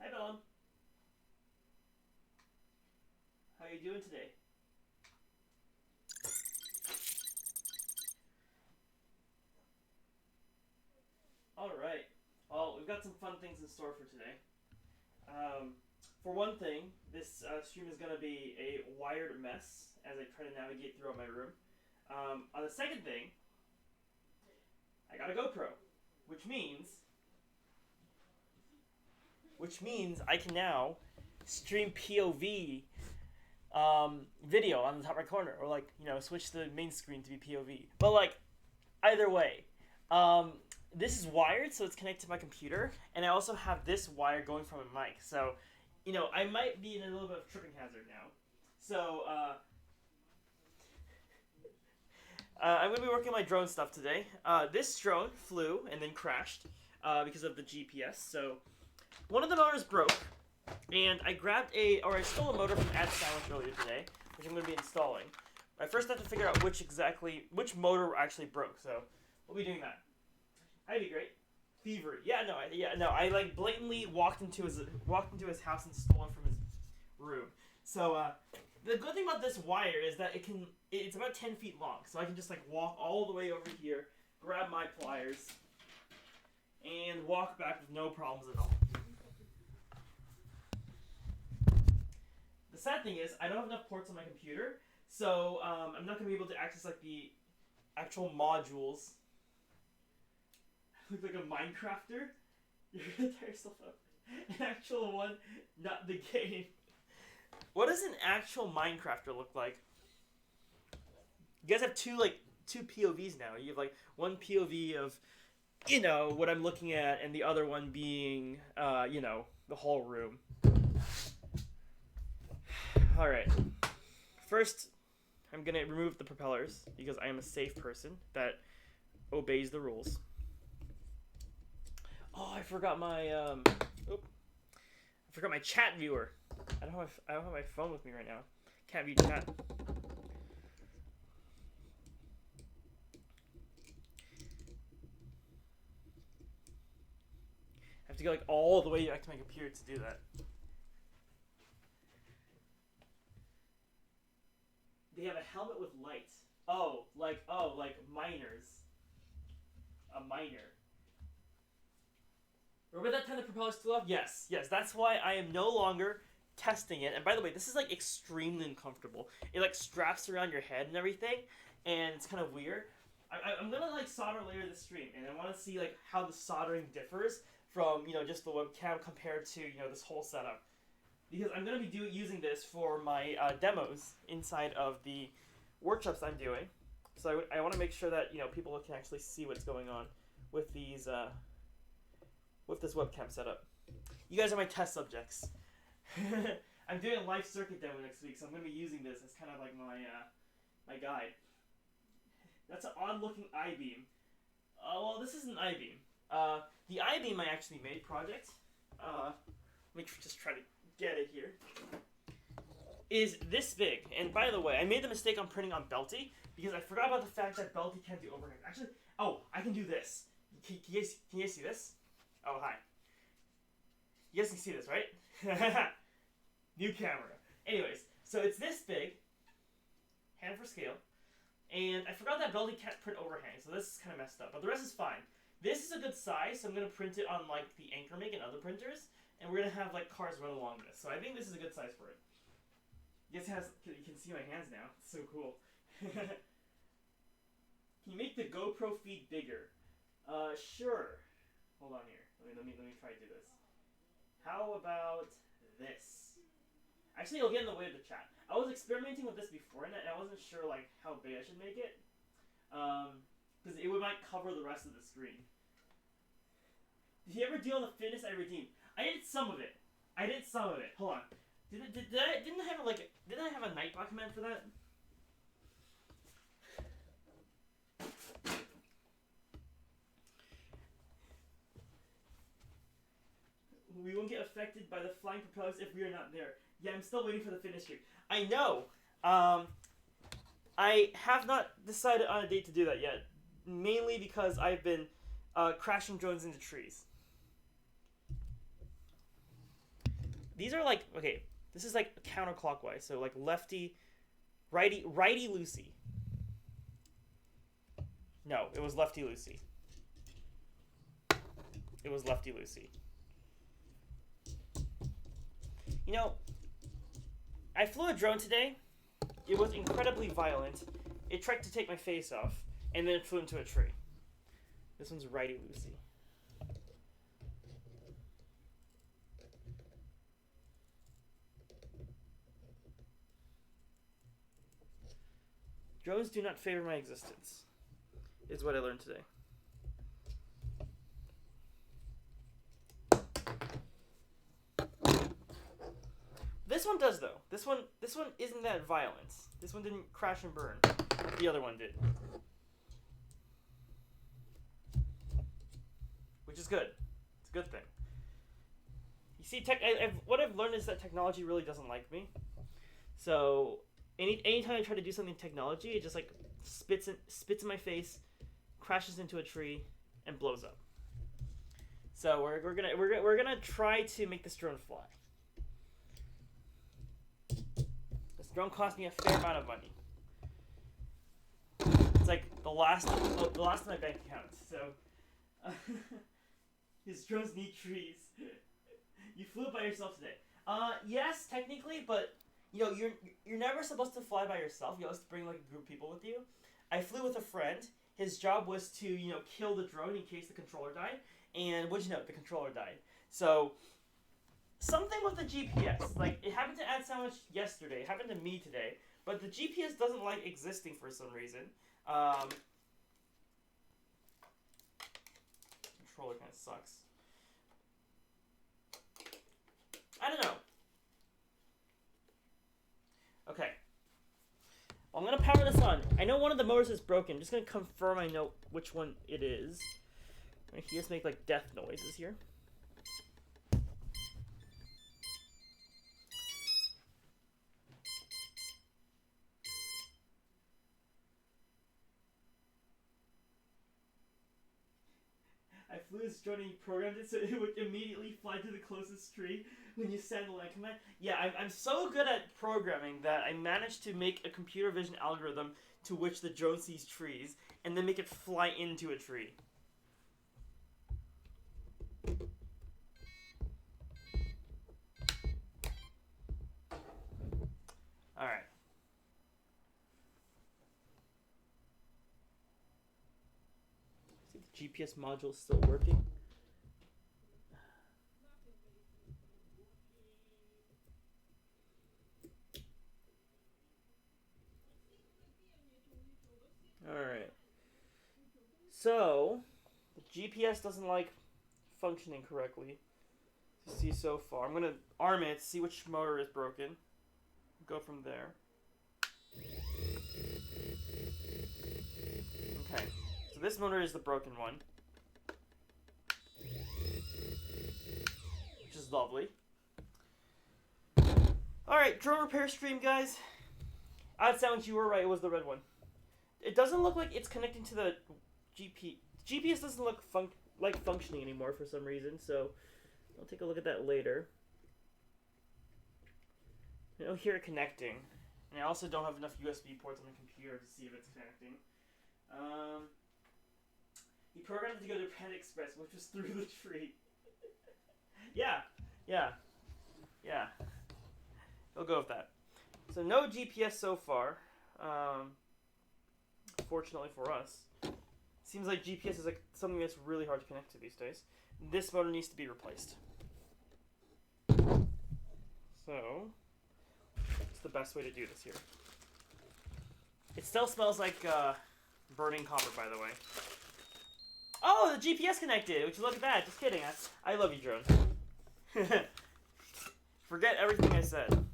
Hi, Bellum. How are you doing today? All right. Well, we've got some fun things in store for today. Um, for one thing, this stream is going to be a wired mess as I try to navigate throughout my room. On the second thing, I got a GoPro, which means I can now stream POV video on the top right corner, or switch the main screen to be POV. But either way, um, this is wired, so it's connected to my computer, and I also have this wire going from a mic. So, I might be in a little bit of tripping hazard now. So, I'm going to be working on my drone stuff today. This drone flew and then crashed because of the GPS. So, one of the motors broke, and I stole a motor from Ad Sandwich earlier today, which I'm going to be installing. I first have to figure out which motor actually broke. So, we'll be doing that. That'd be great. Thievery. No. I blatantly walked into his house and stole it from his room. So the good thing about this wire is that it's about 10 feet long, so I can just walk all the way over here, grab my pliers, and walk back with no problems at all. The sad thing is I don't have enough ports on my computer, so I'm not gonna be able to access the actual modules. I look like a Minecrafter. You're gonna tear yourself up. An actual one, not the game. What does an actual Minecrafter look like? You guys have two POVs now. You have one POV of what I'm looking at, and the other one being the whole room. All right. First, I'm gonna remove the propellers because I am a safe person that obeys the rules. Oh, I forgot my chat viewer. I don't have my phone with me right now. Can't view chat. I have to go all the way back to my computer to do that. They have a helmet with lights. Like miners. A miner. Remember that time the propellers flew off? Yes. That's why I am no longer testing it. And by the way, this is extremely uncomfortable. It straps around your head and everything, and it's kind of weird. I'm gonna solder later this stream, and I want to see how the soldering differs from just the webcam compared to this whole setup, because I'm gonna be using this for my demos inside of the workshops I'm doing. So I want to make sure that people can actually see what's going on with these. With this webcam setup. You guys are my test subjects. I'm doing a live circuit demo next week, so I'm going to be using this as kind of my guide. That's an odd-looking I-beam. Well, this is an I-beam. The I-beam I actually made project, let me just try to get it here, is this big. And by the way, I made the mistake on printing on Belty because I forgot about the fact that Belty can't do overhang. Actually, I can do this. Can you guys see this? Oh, hi. You guys can see this, right? New camera. Anyways, so it's this big, hand for scale, and I forgot that Belty can't print overhang, so this is kind of messed up, but the rest is fine. This is a good size, so I'm going to print it on the Anchormake and other printers, and we're going to have cars run along this, so I think this is a good size for it. You can see my hands now. It's so cool. Can you make the GoPro feed bigger? Sure. Hold on here. Let me try to do this. How about this? Actually, it'll get in the way of the chat. I was experimenting with this before, and I wasn't sure how big I should make it, because it might cover the rest of the screen. Did you ever deal with the fitness I redeemed? I did some of it. Hold on. Didn't I have a Nightbot command for that? We won't get affected by the flying propellers if we are not there. Yeah, I'm still waiting for the finish stream. I know. I have not decided on a date to do that yet. Mainly because I've been crashing drones into trees. these are like, okay, this is like counterclockwise. So like lefty, righty, righty loosey. No, it was lefty loosey. It was lefty loosey. You know, I flew a drone today. It was incredibly violent. It tried to take my face off, and then it flew into a tree. This one's righty loosey. Drones do not favor my existence, is what I learned today. This one does though. This one isn't that violent. This one didn't crash and burn. The other one did, which is good. It's a good thing. You see, what I've learned is that technology really doesn't like me. So anytime I try to do something in technology, it just like spits in my face, crashes into a tree, and blows up. So we're gonna try to make this drone fly. This drone cost me a fair amount of money. It's like the last of my bank account. So these drones need trees. You flew by yourself today. Yes, technically, but you know you're never supposed to fly by yourself. You always bring like a group of people with you. I flew with a friend. His job was to kill the drone in case the controller died. And what'd you know? The controller died. So something with the GPS. Like it happened to Ad Sandwich yesterday. It happened to me today. But the GPS doesn't like existing for some reason. Controller kind of sucks. I don't know. Okay. Well, I'm going to power this on. I know one of the motors is broken. I'm just going to confirm I know which one it is. He just make like death noises here. I flew this drone and he programmed it so it would immediately fly to the closest tree when you send the line command. Yeah, I'm so good at programming that I managed to make a computer vision algorithm to which the drone sees trees and then make it fly into a tree. Alright. See if the GPS module is still working. Alright. So, the GPS doesn't like functioning correctly. To see so far. I'm gonna arm it, see which motor is broken. Go from there. Okay. So this motor is the broken one. Which is lovely. Alright, drone repair stream, guys. Ad Sandwich, you were right, it was the red one. It doesn't look like it's connecting to the GPS doesn't look functioning anymore for some reason, so I'll take a look at that later. I don't hear it connecting. And I also don't have enough USB ports on the computer to see if it's connecting. He programmed it to go to Panda Express, which was through the tree. Yeah. He'll go with that. So no GPS so far. Fortunately for us. Seems like GPS is like something that's really hard to connect to these days. This motor needs to be replaced. So, it's the best way to do this here. It still smells like burning copper, by the way. Oh, the GPS connected! Would you look at that? Just kidding. I love you, drone. Forget everything I said.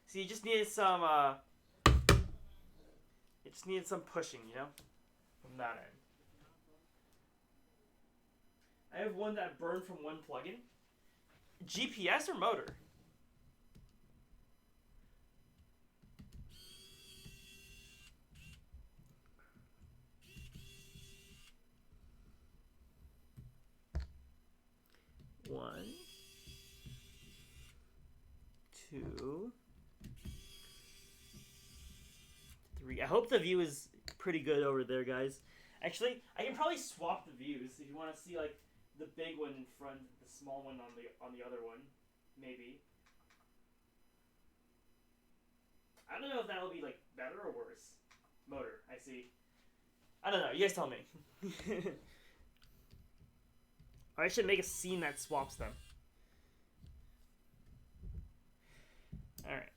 See, you just needed some, it just needed some pushing, from that end. I have one that burned from one plugin. GPS or motor? One. 2, 3. I hope the view is pretty good over there, guys. Actually, I can probably swap the views if you want to see like the big one in front, the small one on the other one, maybe. I don't know if that'll be like better or worse. Motor, I see. I don't know. You guys tell me. Or I should make a scene that swaps them. All right.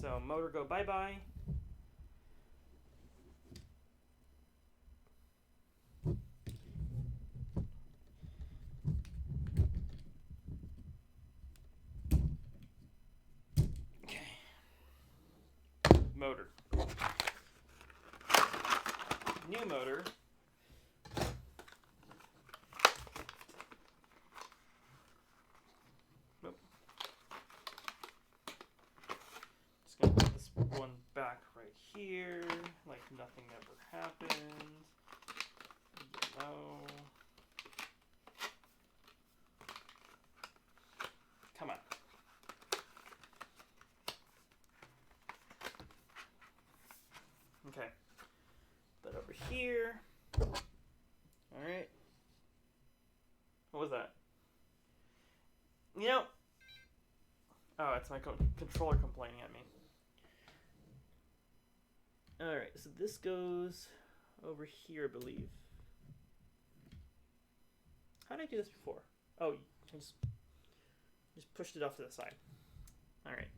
So motor, go bye bye. Motor. New motor. Nope. Just gonna put this one back right here, like nothing ever happened. Yellow. Come on. Okay. That over here. Alright. What was that? You know. Oh, it's my controller complaining at me. Alright, so this goes over here, I believe. How did I do this before? Oh, I just pushed it off to the side. Alright.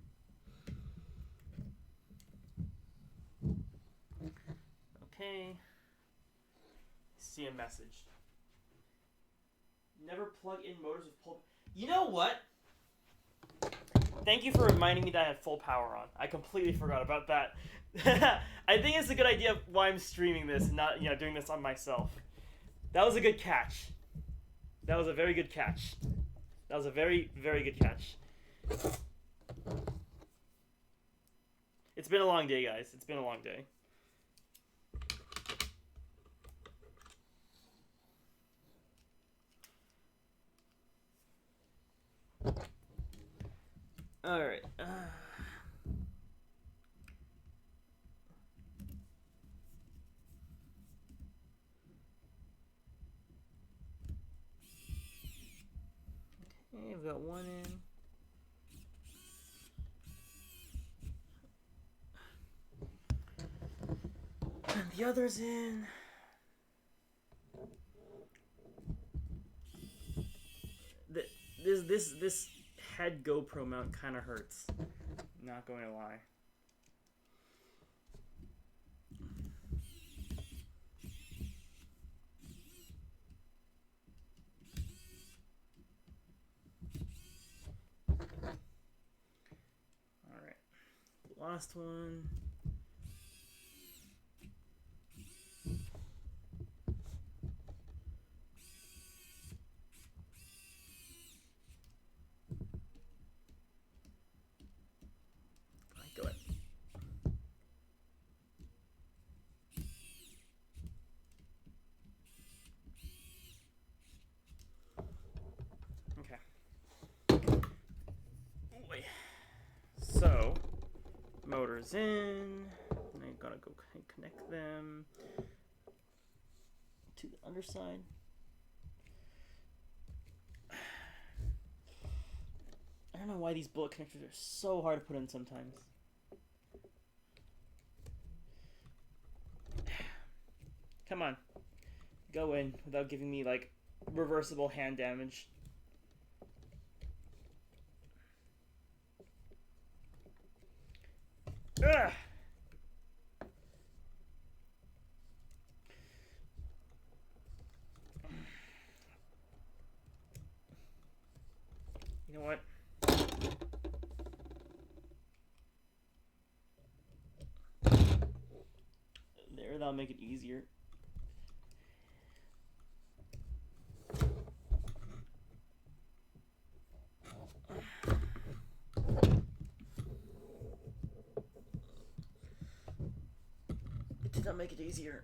Okay. See a message. Never plug in motors with full. You know what? Thank you for reminding me that I had full power on. I completely forgot about that. I think it's a good idea why I'm streaming this and not, doing this on myself. That was a good catch. That was a very good catch. That was a very, very good catch. It's been a long day, guys. It's been a long day. Alright. Okay, I've got one in. And the other's in. This head GoPro mount kind of hurts. Not going to lie. All right, last one. So, motors in. I'm gonna go connect them to the underside. I don't know why these bullet connectors are so hard to put in sometimes. Come on. Go in without giving me, like, reversible hand damage. Ugh. You know what? There, that'll make it easier. That'll make it easier.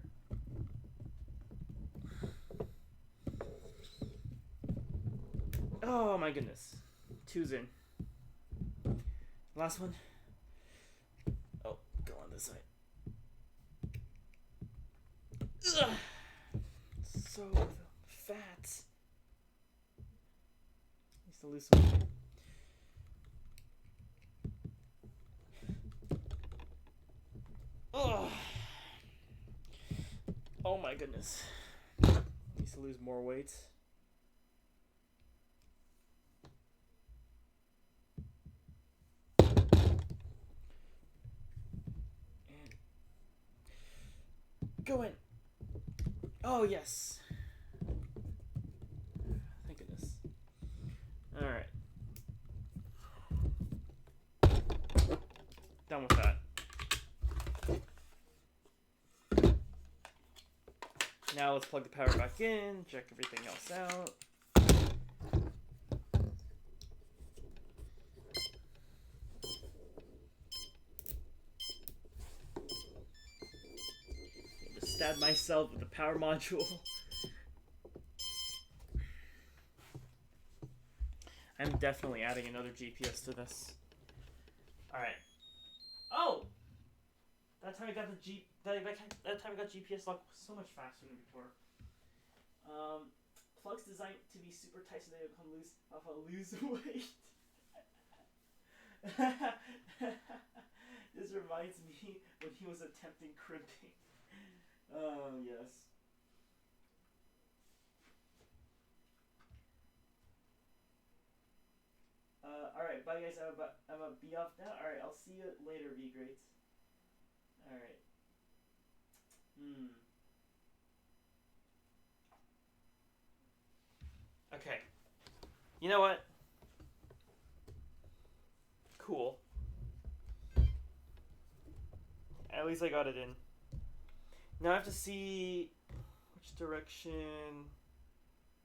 Oh my goodness. Two's in. Last one. Oh, go on this side. Ugh. So fat. Needs to lose some weight. Ugh. Oh my goodness. Needs to lose more weight. And go in. Oh yes. Thank goodness. Alright. Done with that. Now let's plug the power back in, check everything else out. Just stab myself with the power module. I'm definitely adding another GPS to this. Alright. Oh! That time I got the that time I got GPS lock so much faster than before. Plugs designed to be super tight so they will come loose if I lose weight. This reminds me when he was attempting crimping. Oh yes. Alright, bye guys, I'm about to be off now. Alright, I'll see you later, V Greats. Alright. Okay. You know what? Cool. At least I got it in. Now I have to see which direction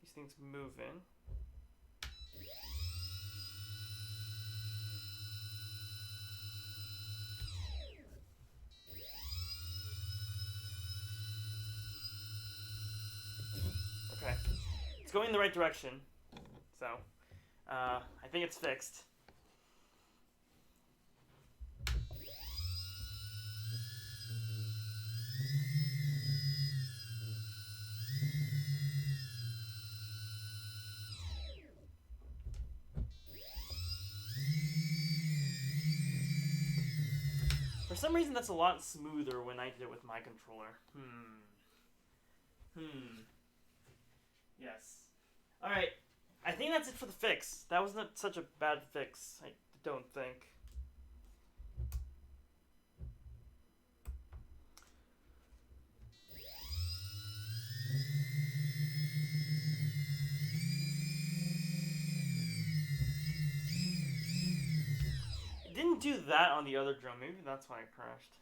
these things move in. Okay. It's going in the right direction. So, I think it's fixed. For some reason, that's a lot smoother when I did it with my controller. Yes. Alright. I think that's it for the fix. That was not such a bad fix, I don't think. It didn't do that on the other drum. Maybe that's why it crashed.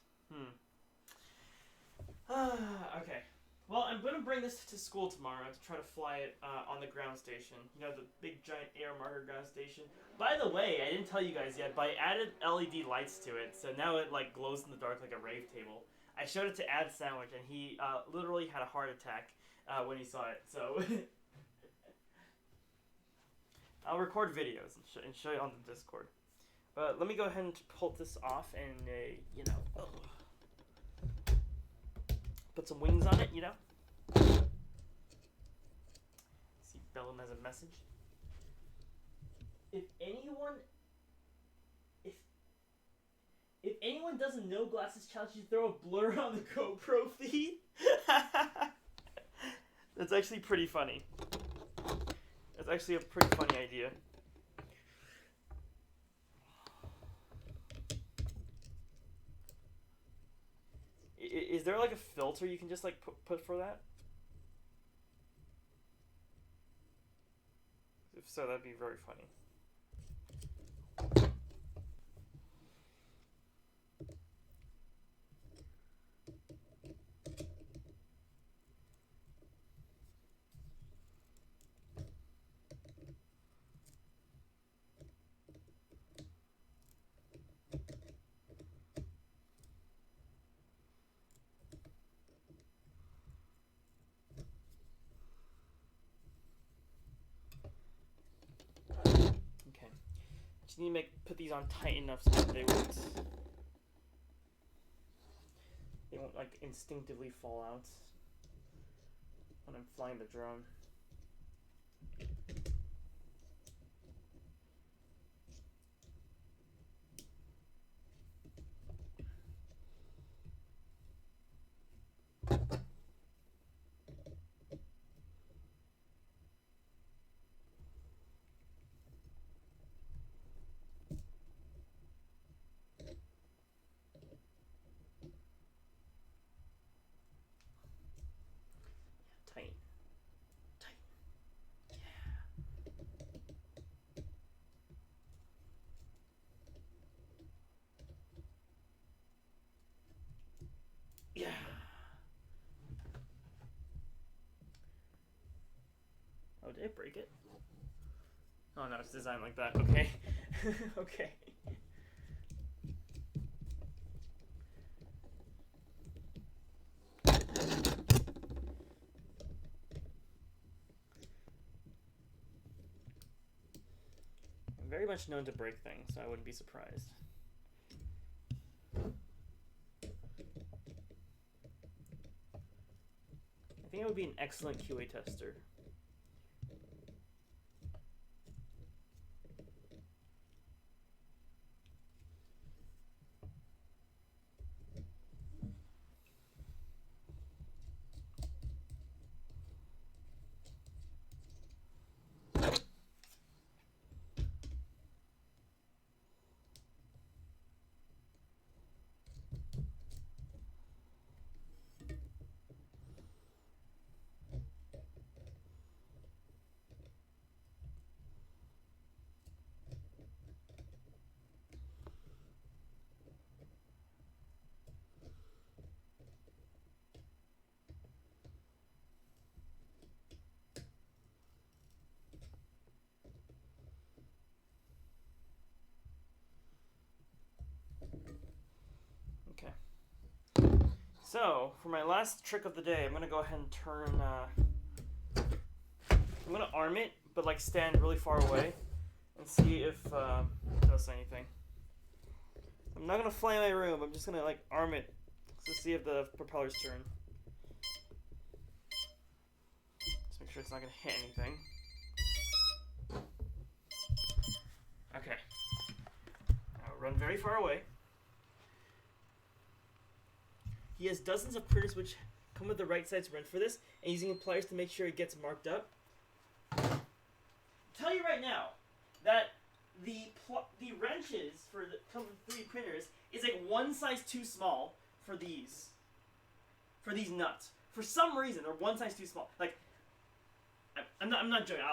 Okay. Well, I'm going to bring this to school tomorrow to try to fly it on the ground station. You know, the big giant air marker ground station. By the way, I didn't tell you guys yet, but I added LED lights to it, so now it like glows in the dark like a rave table. I showed it to Ad Sandwich, and he literally had a heart attack when he saw it. So I'll record videos and show you on the Discord. But let me go ahead and pull this off and, you know, put some wings on it, you know? See, Bellum has a message. If anyone does a no glasses challenge, you throw a blur on the GoPro feed. That's actually pretty funny. That's actually a pretty funny idea. Is there like a filter you can just like put for that? If so, that'd be very funny. Just need to put these on tight enough so that they won't like instinctively fall out when I'm flying the drone. Tight. Tight. Yeah. Yeah. Oh, did I break it? Oh no, it's designed like that. Okay. Okay. I'm very much known to break things, so I wouldn't be surprised. I think I would be an excellent QA tester. Okay. So, for my last trick of the day, I'm going to go ahead and turn... I'm going to arm it, but like stand really far away and see if it does anything. I'm not going to fly in my room, I'm just going to like arm it to see if the propellers turn. Just make sure it's not going to hit anything. Okay. I'll run very far away. He has dozens of printers which come with the right size wrench for this, and using pliers to make sure it gets marked up. I'll tell you right now that the wrenches for the come with 3D printers is like one size too small for these nuts. For some reason, they're one size too small. Like, I'm not joking.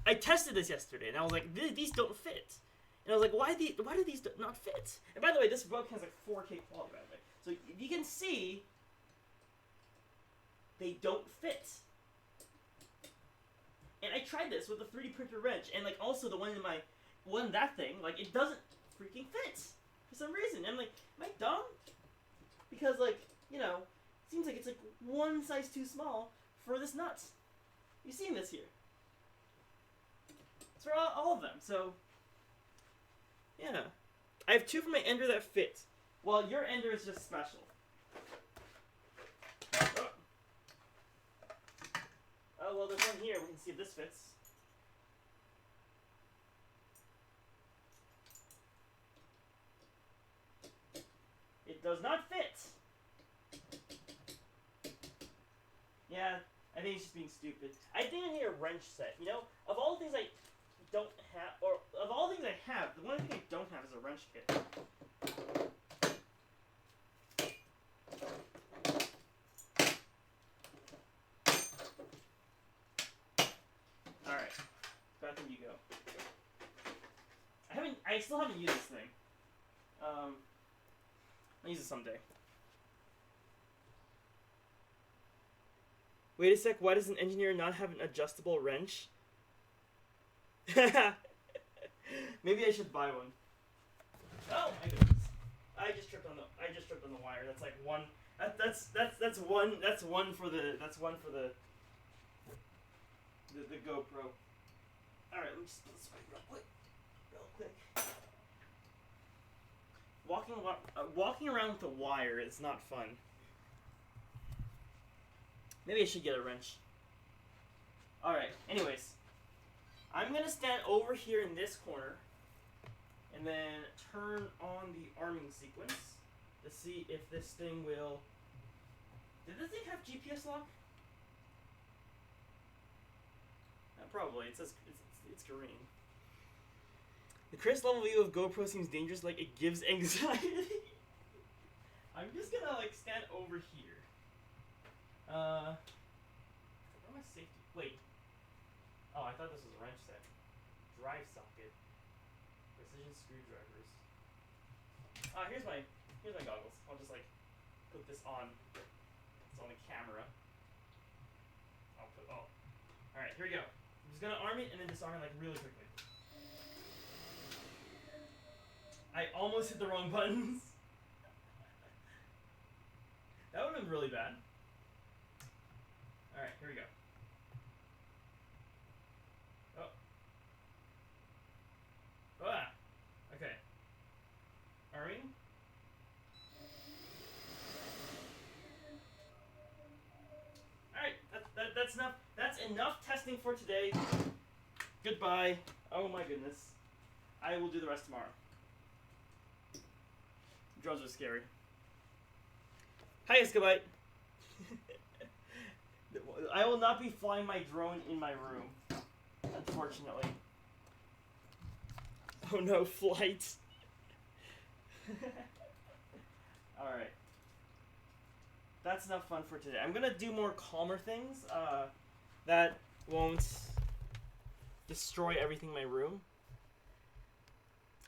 I tested this yesterday, and I was like, these don't fit. And I was like, why do these not fit? And by the way, this book has like 4K quality, by the way. So if you can see, they don't fit. And I tried this with a 3D printer wrench, and like also the one in that thing, like it doesn't freaking fit for some reason. I'm like, am I dumb? Because like, you know, it seems like it's like one size too small for this nut. You've seen this here. It's for all of them, so yeah. I have 2 for my ender that fit. Well, your ender is just special. Oh, well, there's one here. We can see if this fits. It does not fit. Yeah, I think it's just being stupid. I think I need a wrench set. You know, of all the things I don't have, or of all the things I have, the one thing I don't have is a wrench kit. Alright. Bathroom you go. I still haven't used this thing. I'll use it someday. Wait a sec, why does an engineer not have an adjustable wrench? Maybe I should buy one. Oh my goodness. I just tripped on the wire. That's like one that's one for the GoPro. Alright, let me just put this away real quick. real quick. Walking around with a wire is not fun. Maybe I should get a wrench. Alright, anyways. I'm gonna stand over here in this corner and then turn on the arming sequence to see if this thing will... Did this thing have GPS lock? Probably. It says it's green. The Chris level view of GoPro seems dangerous, like it gives anxiety. I'm just gonna like stand over here. Where my safety? Wait. Oh, I thought this was a wrench set. Drive socket. Precision screwdrivers. Here's my goggles. I'll just like put this on. It's on the camera. Alright, here we go. I'm just gonna arm it and then disarm it like really quickly. I almost hit the wrong buttons. That would have been really bad. Alright, here we go. Oh. Ah! Okay. Arming. Alright, that's enough. That's enough testing for today. Goodbye. Oh my goodness. I will do the rest tomorrow. Drones are scary. Hi, Escabite. I will not be flying my drone in my room, unfortunately. Oh no, flight. Alright. That's enough fun for today. I'm gonna do more calmer things that won't destroy everything in my room.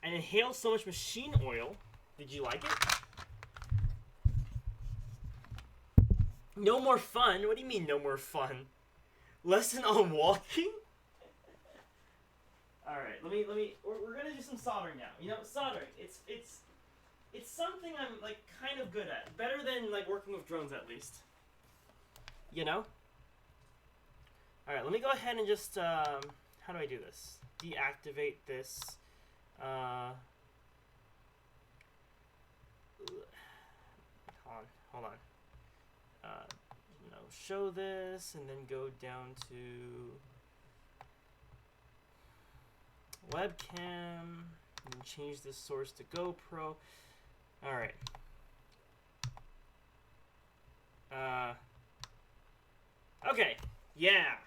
I inhaled so much machine oil. Did you like it? No more fun? What do you mean no more fun? Lesson on walking? Alright, let me we're gonna do some soldering now. You know, soldering, it's something I'm like kind of good at. Better than like working with drones at least. You know? Alright, let me go ahead and just how do I do this? Deactivate this. Hold on. Show this and then go down to webcam and change the source to GoPro. Alright. Okay. Yeah.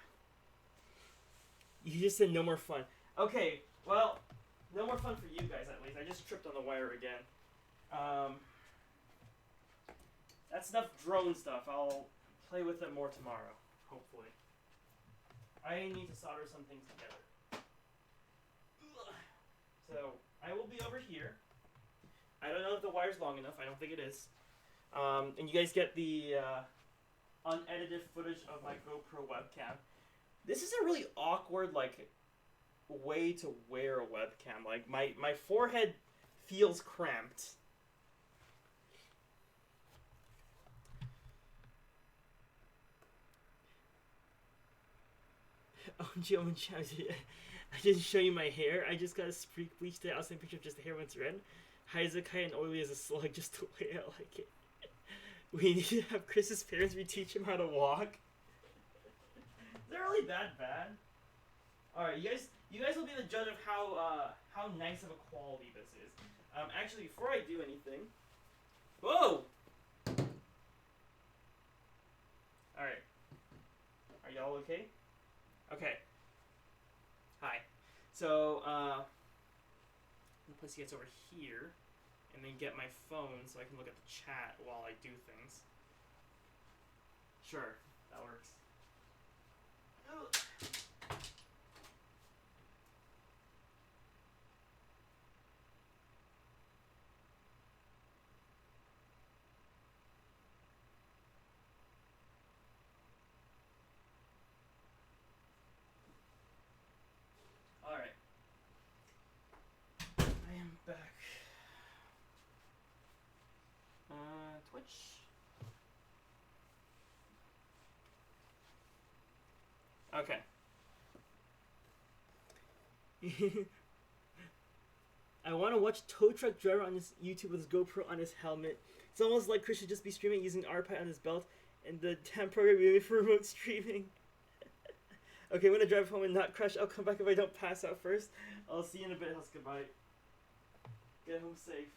You just said no more fun. Okay, well, no more fun for you guys at least. I just tripped on the wire again. That's enough drone stuff. I'll play with it more tomorrow, hopefully. I need to solder some things together. So, I will be over here. I don't know if the wire's long enough. I don't think it is. And you guys get the unedited footage of my GoPro webcam. This is a really awkward, like, way to wear a webcam. Like, my forehead feels cramped. OMG, I didn't show you my hair. I just got a bleached it. I'll send a picture of just the hair when it's red. High as a kite and oily as a slug, just the way I like it. We need to have Chris's parents reteach him how to walk. Is it really that bad? Alright, you guys will be the judge of how nice of a quality this is. Actually, before I do anything... Whoa! Alright. Are y'all okay? Okay. Hi. So, the place gets over here, and then get my phone so I can look at the chat while I do things. Sure, that works. Alright. I am back. Twitch. Okay. I want to watch tow truck driver on his YouTube with his GoPro on his helmet. It's almost like Chris should just be streaming using RPi on his belt and the damn program really for remote streaming. Okay, I'm gonna drive home and not crash. I'll come back if I don't pass out first. I'll see you in a bit. Goodbye. Get home safe.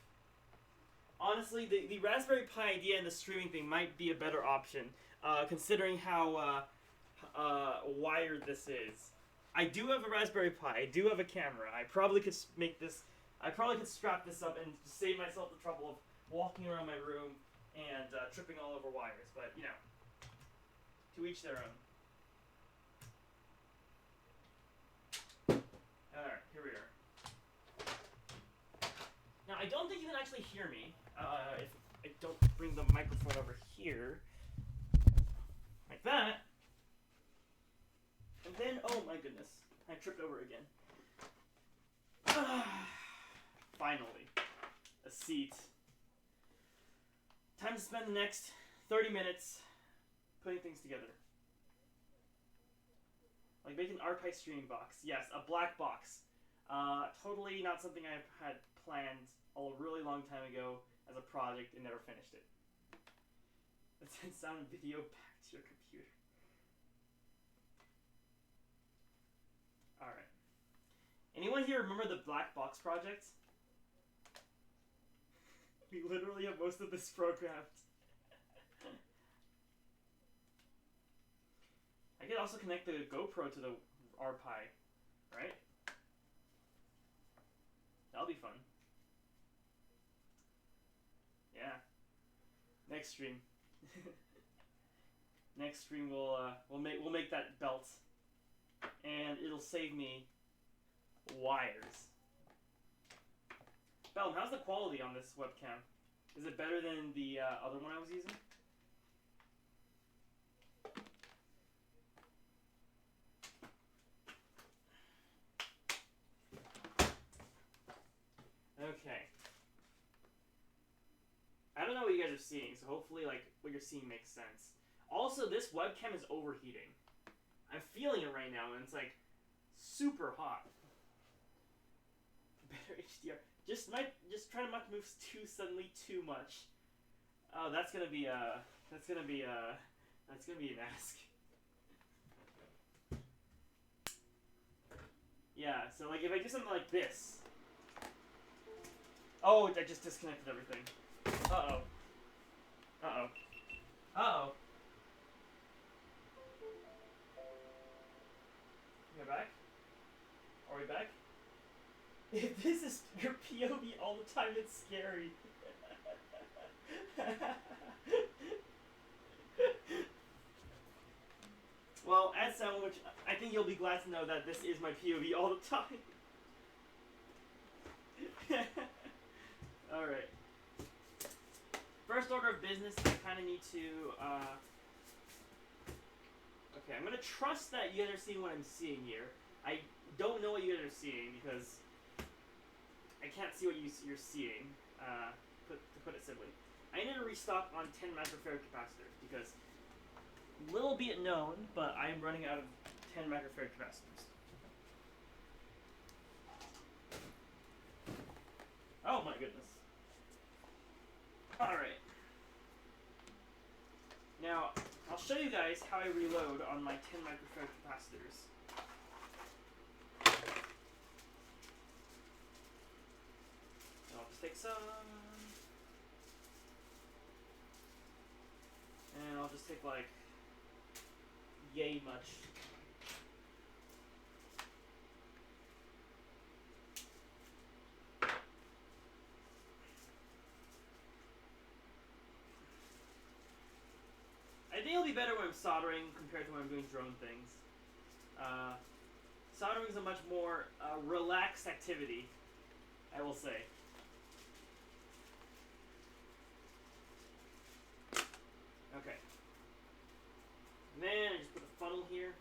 Honestly, the Raspberry Pi idea and the streaming thing might be a better option, considering how wired this is. I do have a Raspberry Pi. I do have a camera. I probably could make this. I probably could strap this up and save myself the trouble of walking around my room and tripping all over wires. But you know, to each their own. Alright, here we are. Now, I don't think you can actually hear me if I don't bring the microphone over here. Like that. And then, oh my goodness, I tripped over again. Finally, a seat. Time to spend the next 30 minutes putting things together. Like making an RPi streaming box. Yes, a black box. Totally not something I had planned a really long time ago as a project and never finished it. Let's send sound and video back to your computer. Alright. Anyone here remember the black box project? We literally have most of this programmed. I could also connect the GoPro to the RPi, right? That'll be fun. Yeah. Next stream. Next stream we'll make that belt, and it'll save me wires. Bellum, how's the quality on this webcam? Is it better than the other one I was using? Okay. I don't know what you guys are seeing, so hopefully like what you're seeing makes sense. Also, this webcam is overheating. I'm feeling it right now, and it's like super hot. Better HDR. Just try to not move suddenly too much. Oh, that's gonna be an ask. Yeah, so like if I do something like this. Oh, I just disconnected everything. Uh-oh. Uh-oh. Uh-oh. We're back? Are we back? If this is your POV all the time, it's scary. Well, as someone which I think you'll be glad to know that this is my POV all the time. Alright. First order of business, I kind of need to, okay, I'm going to trust that you guys are seeing what I'm seeing here. I don't know what you guys are seeing because I can't see what you're seeing, to put it simply. I need to restock on 10 microfarad capacitors because, little be it known, but I am running out of 10 microfarad capacitors. Oh my goodness. Alright. Now, I'll show you guys how I reload on my 10 microfarad capacitors. I'll just take some. And I'll just take like yay much. I think it'll be better when I'm soldering compared to when I'm doing drone things. Soldering is a much more relaxed activity, I will say. Okay. And then I just put a funnel here.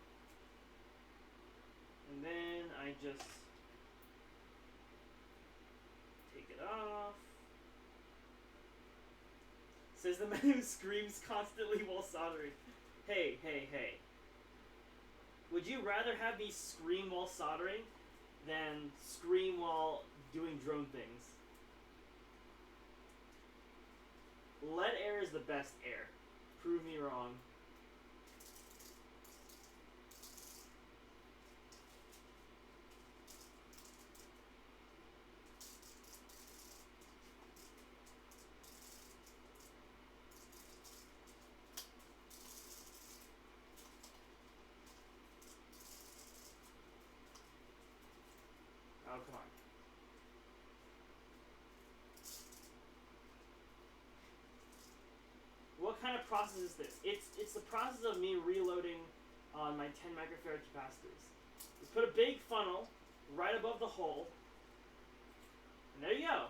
And then I just take it off. Says the man who screams constantly while soldering. Hey, hey, hey. Would you rather have me scream while soldering than scream while doing drone things. Lead air is the best air. Prove me wrong. Oh, come on. What kind of process is this? It's the process of me reloading on my 10 microfarad capacitors. You put a big funnel right above the hole, and there you go.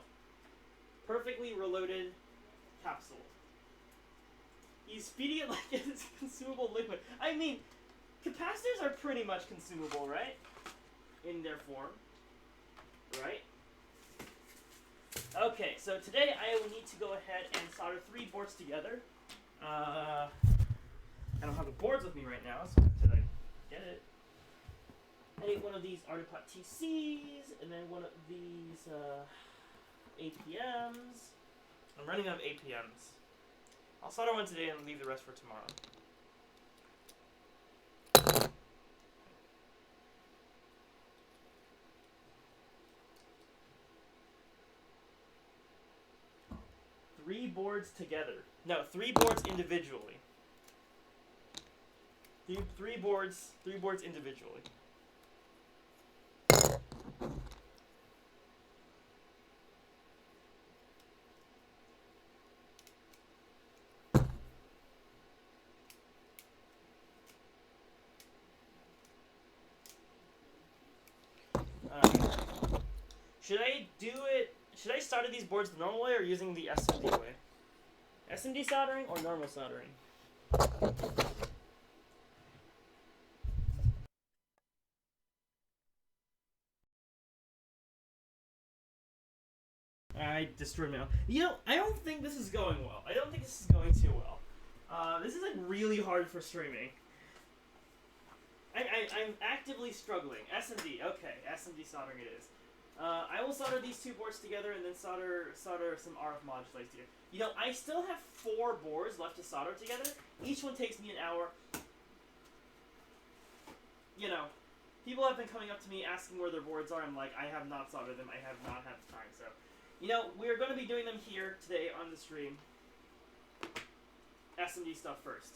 Perfectly reloaded capsule. He's feeding it like it's consumable liquid. I mean, capacitors are pretty much consumable, right? In their form. Right? Okay, so today I will need to go ahead and solder 3 boards together. I don't have the boards with me right now, so I have to get it. I need one of these Artipot TCs, and then one of these APMs. I'm running out of APMs. I'll solder one today and leave the rest for tomorrow. Three boards together. No, 3 boards individually. Three boards individually. Should I solder these boards the normal way or using the SMD way? SMD soldering or normal soldering? I destroyed my own. You know, I don't think this is going well. I don't think this is going too well. This is like really hard for streaming. I'm actively struggling. SMD, okay, SMD soldering it is. I will solder these 2 boards together and then solder some RF modulators together. You know, I still have 4 boards left to solder together. Each one takes me an hour. You know, people have been coming up to me asking where their boards are. I'm like, I have not soldered them. I have not had the time. So, you know, we're going to be doing them here today on the stream. SMD stuff first.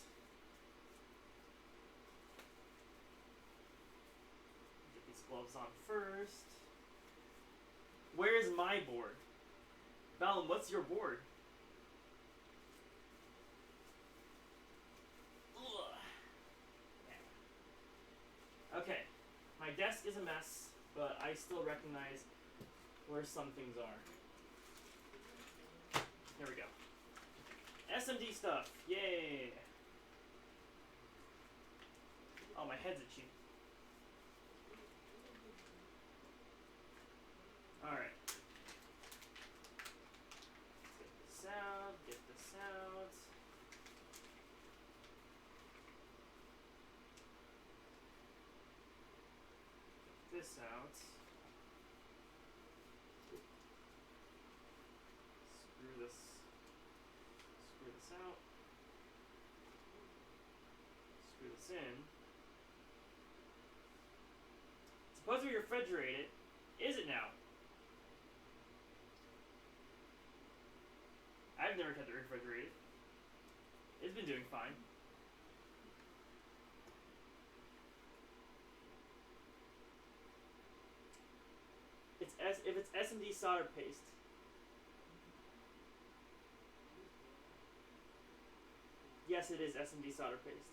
Get these gloves on first. Where is my board? Valen, what's your board? Ugh. Okay, my desk is a mess, but I still recognize where some things are. There we go. SMD stuff, yay! Oh, my head's itchy. Alright. Get this out. Get this out. Screw this out. Screw this in. It's supposed to be refrigerated. Is it now? I've never kept it refrigerated. It's been doing fine. If it's SMD solder paste. Yes, it is SMD solder paste.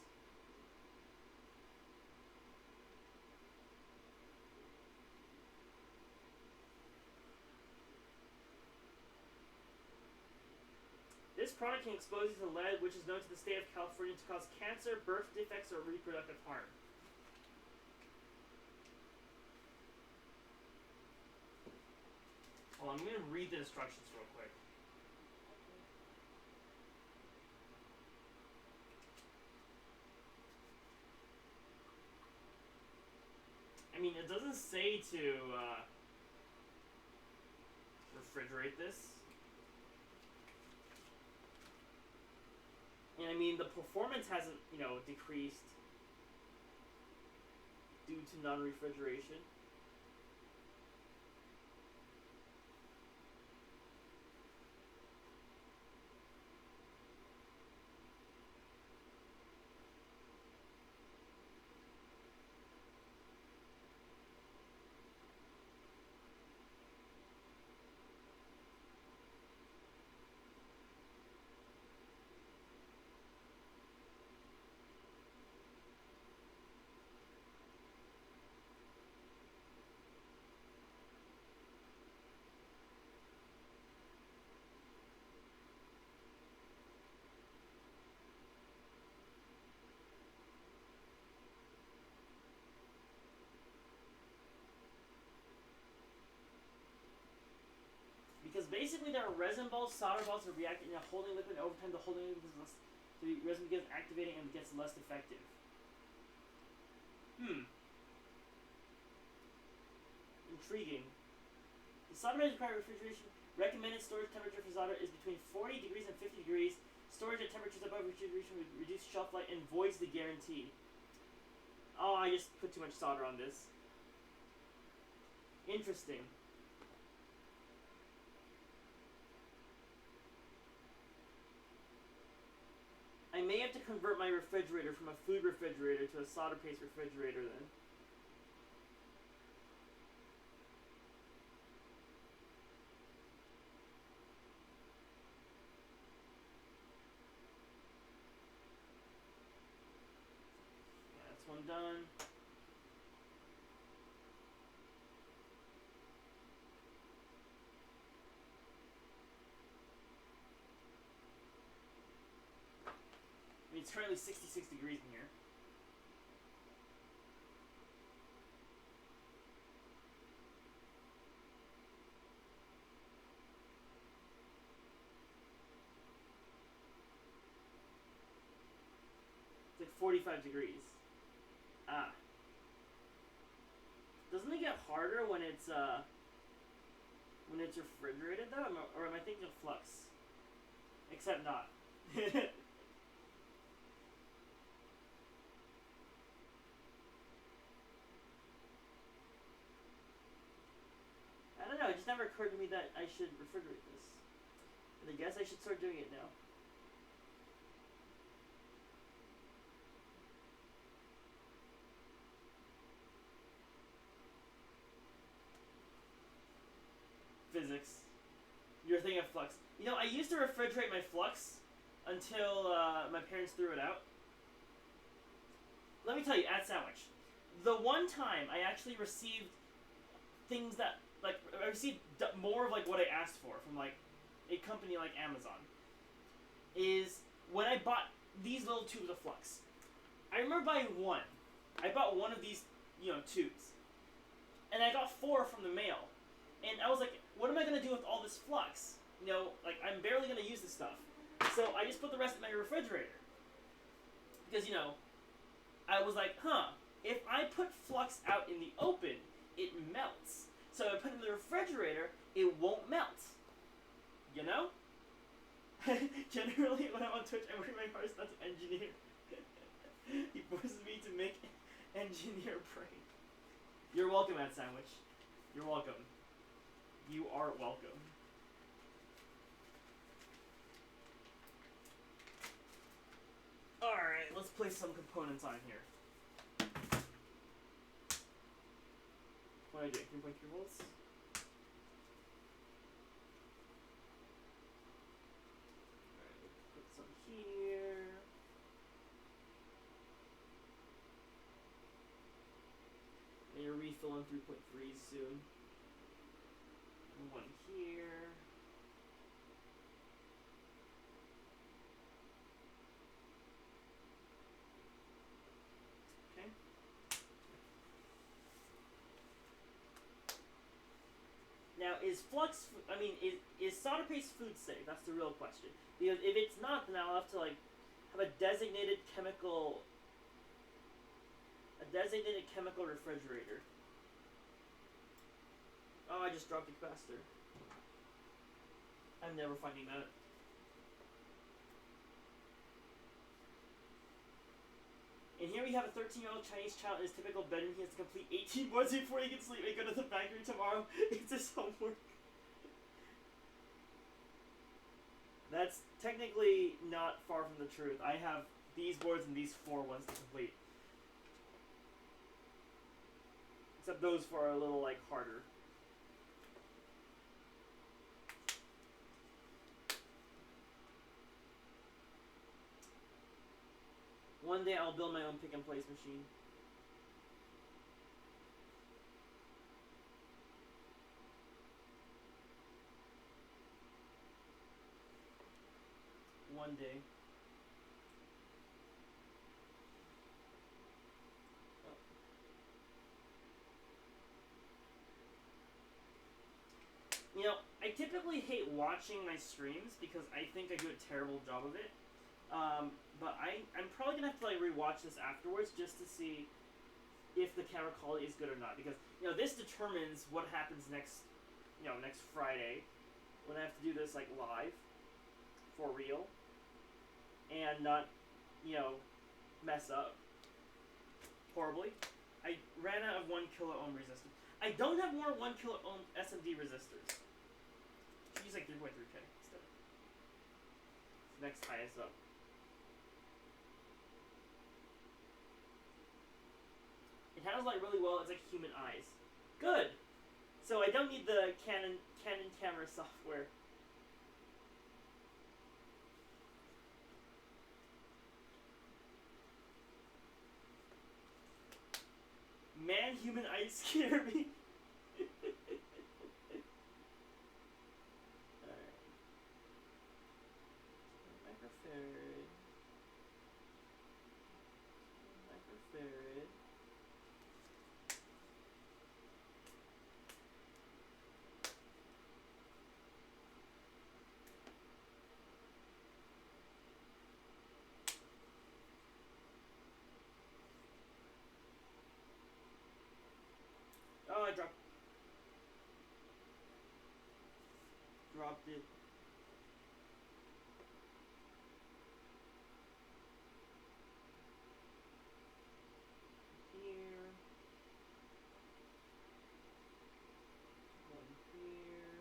This product can expose you to lead, which is known to the state of California to cause cancer, birth defects, or reproductive harm. Hold on, I'm going to read the instructions real quick. I mean, it doesn't say to, refrigerate this. And I mean, the performance hasn't, decreased due to non-refrigeration. Because basically there are resin balls, solder balls that react in a holding liquid, and over time the holding liquid becomes less, the resin begins activating and gets less effective. Intriguing. The solder required refrigeration. Recommended storage temperature for solder is between 40 degrees and 50 degrees. Storage at temperatures above refrigeration would reduce shelf life and voids the guarantee. Oh, I just put too much solder on this. Interesting. I may have to convert my refrigerator from a food refrigerator to a solder paste refrigerator then. Yeah, that's one done. I mean, it's currently 66 degrees in here. It's like 45 degrees. Ah. Doesn't it get harder when it's refrigerated though? Or am I thinking of flux? Except not. I don't know, it just never occurred to me that I should refrigerate this. And I guess I should start doing it now. Physics. You're thinking of flux. You know, I used to refrigerate my flux until my parents threw it out. Let me tell you, at Sandwich, the one time I actually received things that, like, I received more of, like, what I asked for from, like, a company like Amazon, is when I bought these little tubes of flux. I remember buying one. I bought one of these, tubes. And I got 4 from the mail. And I was like, what am I going to do with all this flux? Like, I'm barely going to use this stuff. So I just put the rest in my refrigerator. Because, I was like, if I put flux out in the open, it melts. So if I put it in the refrigerator, it won't melt. Generally, when I'm on Twitch, I work my hardest not to engineer. He forces me to make engineer brain. You're welcome, Ad Sandwich. You're welcome. You are welcome. Alright, let's place some components on here. What do I do? 3.3 volts? Alright, let's put some here. And your refill on 3.3 soon. And one here. Okay. Now, is flux, is solder paste food safe? That's the real question. Because if it's not, then I'll have to, like, have a designated chemical refrigerator. Oh, I just dropped the capacitor. I'm never finding that. And here we have a 13-year-old Chinese child in his typical bedroom. He has to complete 18 boards before he can sleep and go to the factory tomorrow. It's his homework. That's technically not far from the truth. I have these boards and these 4 ones to complete. Except those 4 are a little, like, harder. One day I'll build my own pick and place machine. One day. You know, I typically hate watching my streams because I think I do a terrible job of it. But I'm probably gonna have to like rewatch this afterwards just to see if the camera quality is good or not. Because you know this determines what happens next, next Friday, when I have to do this like live, for real, and not, mess up horribly. I ran out of 1 kilo ohm resistors. I don't have more 1 kilo ohm SMD resistors. Use like 3.3K instead. Next highest up. It handles light really well. It's like human eyes. Good. So I don't need the Canon camera software. Man, human eyes scare me. Microfarad. Oh, I dropped it. Here. One here.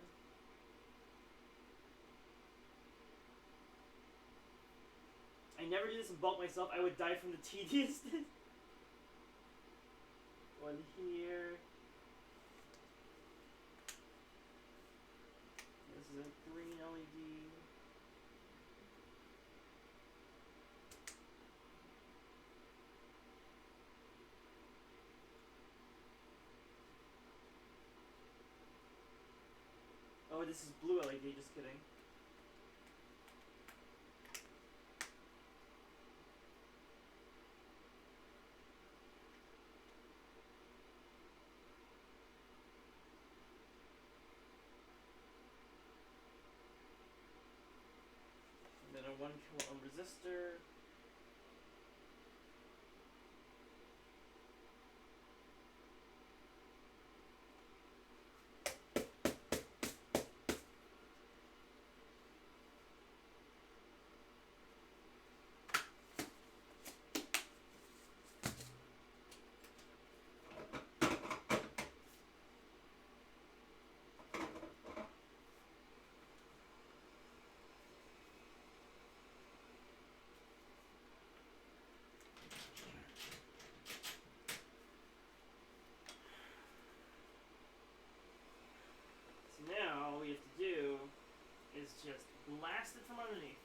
I never do this in bulk myself. I would die from the tediousness. One here. This is a green LED. Oh, this is blue LED, just kidding. And then a 1 kilo ohm resistor. Now all we have to do is just blast it from underneath.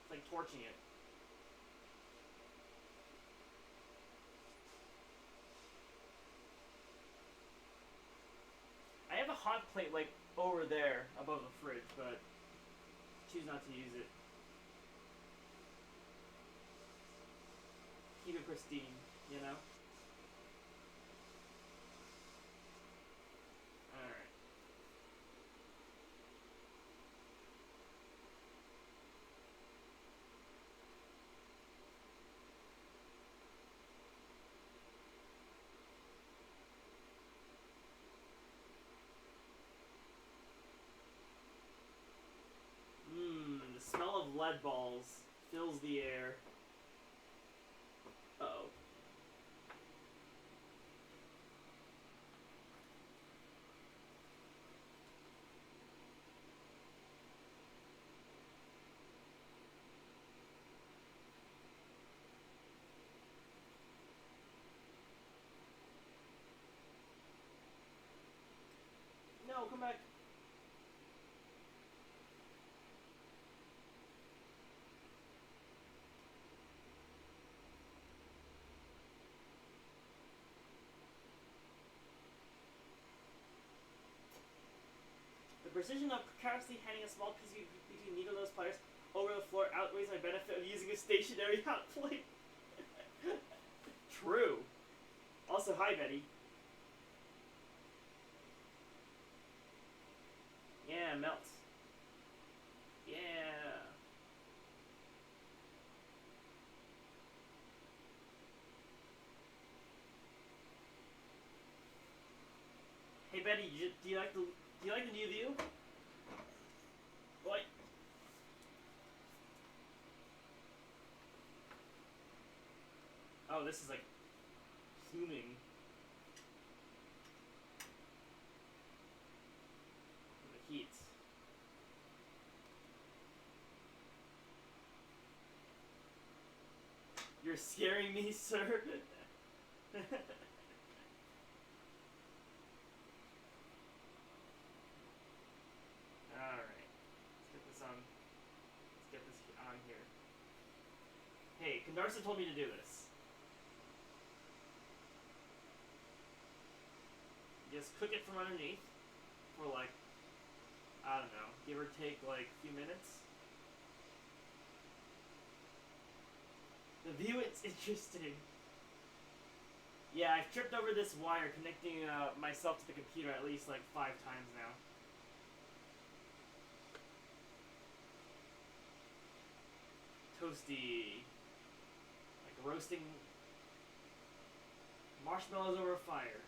It's like torching it. I have a hot plate like over there above the fridge, but choose not to use it. Keep it pristine, you know? Alright. lead balls fills the air. Uh-oh. No, come back. The precision of carelessly handing a small piece between neither of those players over the floor outweighs my benefit of using a stationary hot plate. True. Also, hi, Betty. Yeah, melts. Yeah. Hey, Betty, do you like the new view? What? Oh, this is like fuming. The heat. You're scaring me, sir. Alright. Let's get this on. Let's get this on here. Hey, Candarsa told me to do this. Just cook it from underneath for like, I don't know, give or take like a few minutes. The view, it's interesting. Yeah, I've tripped over this wire connecting myself to the computer at least like 5 times now. Toasty. Like roasting marshmallows over fire.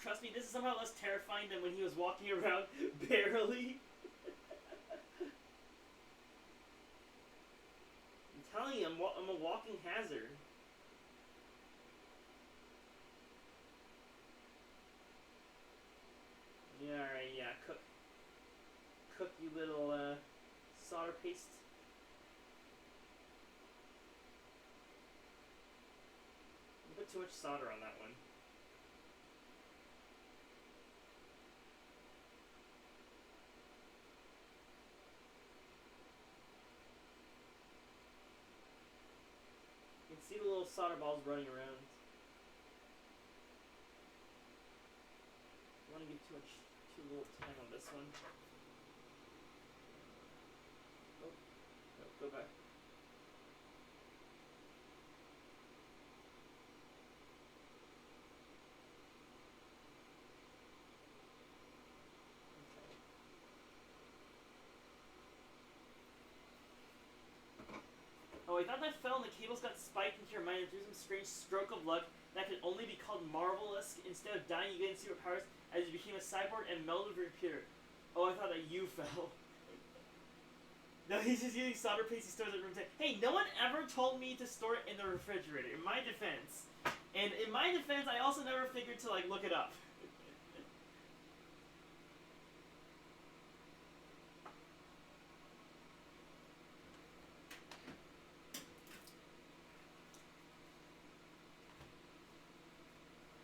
Trust me, this is somehow less terrifying than when he was walking around barely. I'm telling you, I'm a walking hazard. Yeah, alright, yeah, cook. Cook, you little, solder paste. You put too much solder on that one. You can see the little solder balls running around. I don't want to give too little time on this one. Oh, no, go back. Oh, I thought that fell and the cables got spiked into your mind and through some strange stroke of luck that could only be called marvelous. Instead of dying, you gained superpowers as you became a cyborg and melded with your computer. Oh, I thought that you fell. No, he's just using solder paste he stores at room 10. Hey, no one ever told me to store it in the refrigerator, in my defense. And in my defense, I also never figured to, like, look it up.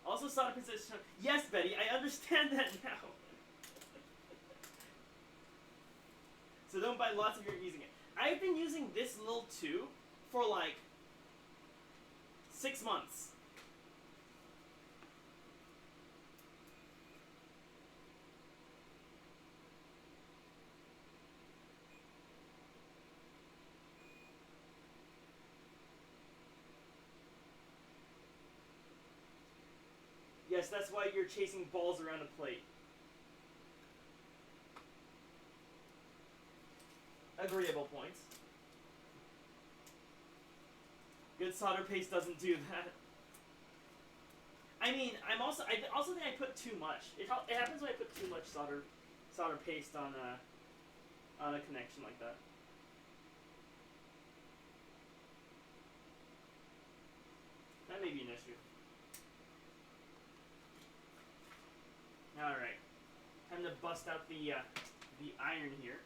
Also, solder paste. Yes, Betty, I understand that now. So don't buy lots if you're using it. I've been using this little tube for like 6 months. Yes, that's why you're chasing balls around a plate. Agreeable points. Good solder paste doesn't do that. I mean, I also think I put too much. It happens when I put too much solder paste on a connection like that. That may be an issue. All right, time to bust out the iron here.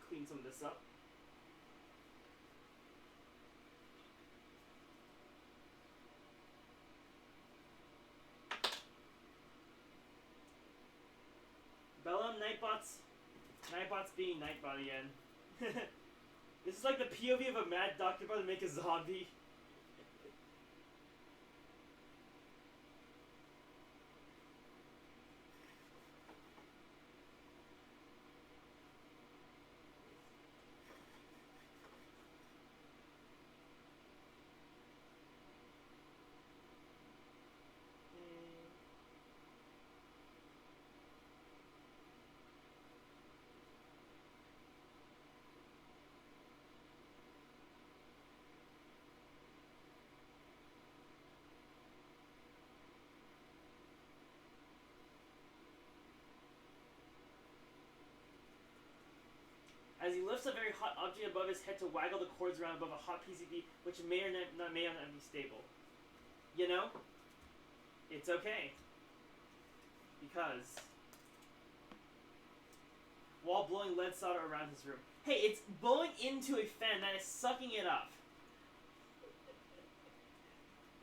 Clean some of this up. Bellum, Nightbot's being Nightbot again. This is like the POV of a mad doctor about to make a zombie. As he lifts a very hot object above his head to waggle the cords around above a hot PCB, which may or not be stable. You know, it's okay. Because while blowing lead solder around his room. Hey, it's blowing into a fan that is sucking it up.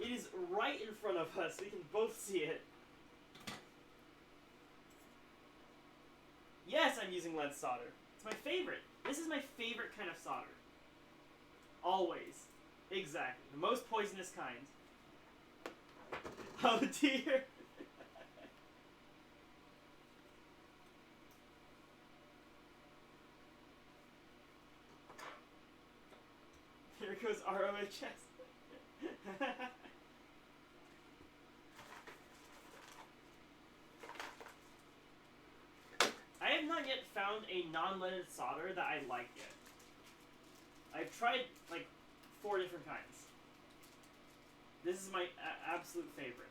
It is right in front of us. We can both see it. Yes, I'm using lead solder. It's my favorite. This is my favorite kind of solder. Always. Exactly. The most poisonous kind. Oh dear. Here goes ROHS. I have not yet found a non-leaded solder that I like yet. I've tried like 4 different kinds. This is my absolute favorite.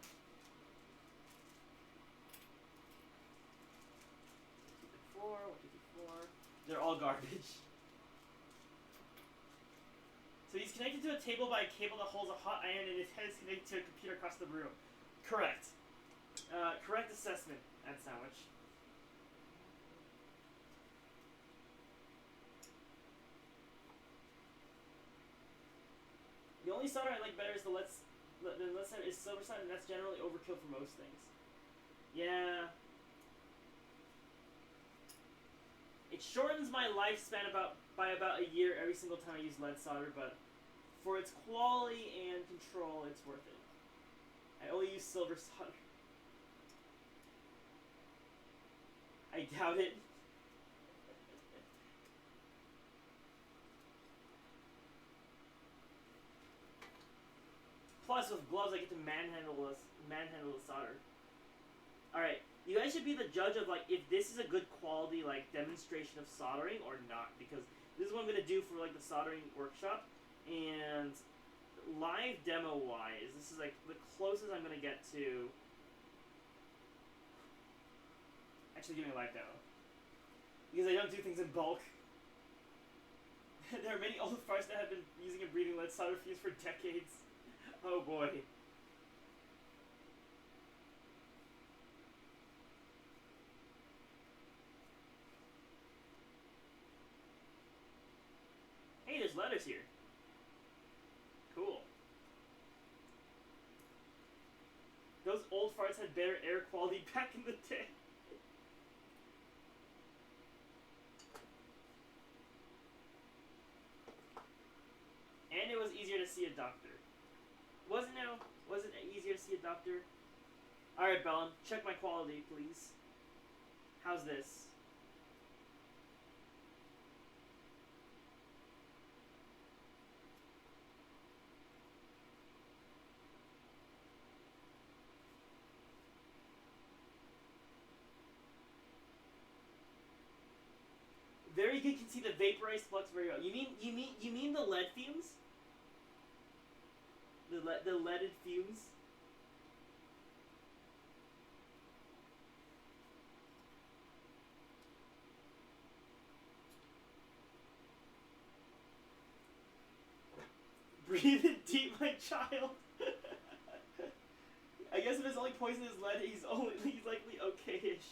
They're all garbage. So he's connected to a table by a cable that holds a hot iron, and his head is connected to a computer across the room. Correct. Correct assessment, Ed Sandwich. The only solder I like better is the is silver side, and that's generally overkill for most things. Yeah. It shortens my lifespan by about a year every single time I use lead solder, but for its quality and control, it's worth it. I only use silver solder. I doubt it. Plus, with gloves, I get to manhandle the solder. Alright, you guys should be the judge of, like, if this is a good quality, like, demonstration of soldering or not. Because this is what I'm going to do for, like, the soldering workshop. And live demo-wise, this is, like, the closest I'm going to get to actually doing a live demo. Because I don't do things in bulk. There are many old farts that have been using and breeding lead solder fuse for decades. Oh boy. Hey, there's letters here. Cool. Those old farts had better air quality back in the day. And it was easier to see a doctor. Wasn't it easier to see a doctor? Alright, Bellum, check my quality, please. How's this? Very good. Can see the vaporized flux very well. You mean the lead fumes? The leaded fumes. Breathe in deep, my child. I guess if his only poison is lead, he's likely okay-ish.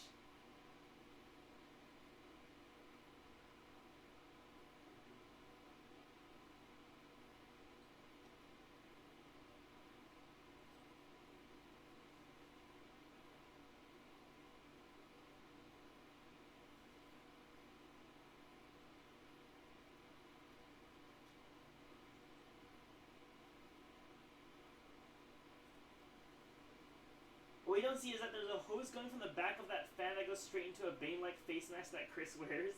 What you don't see is that there's a hose going from the back of that fan that goes straight into a Bane-like face mask that Chris wears.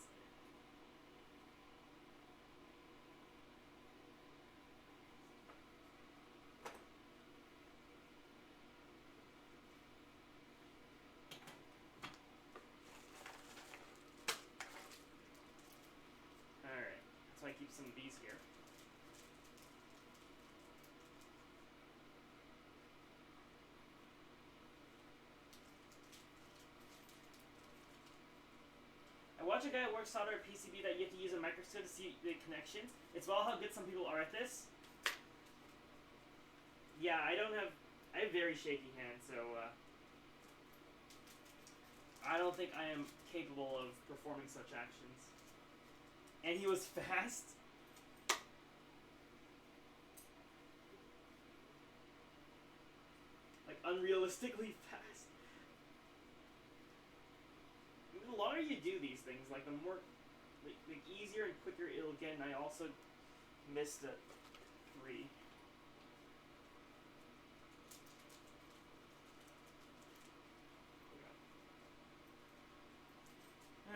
Alright, so I keep some of these here. I watch a guy at work solder a PCB that you have to use a microscope to see the connections. It's well how good some people are at this. Yeah, I have very shaky hands, so I don't think I am capable of performing such actions. And he was fast. Like, unrealistically fast. The longer you do these things, like, the more, like easier and quicker it'll get, and I also missed a 3.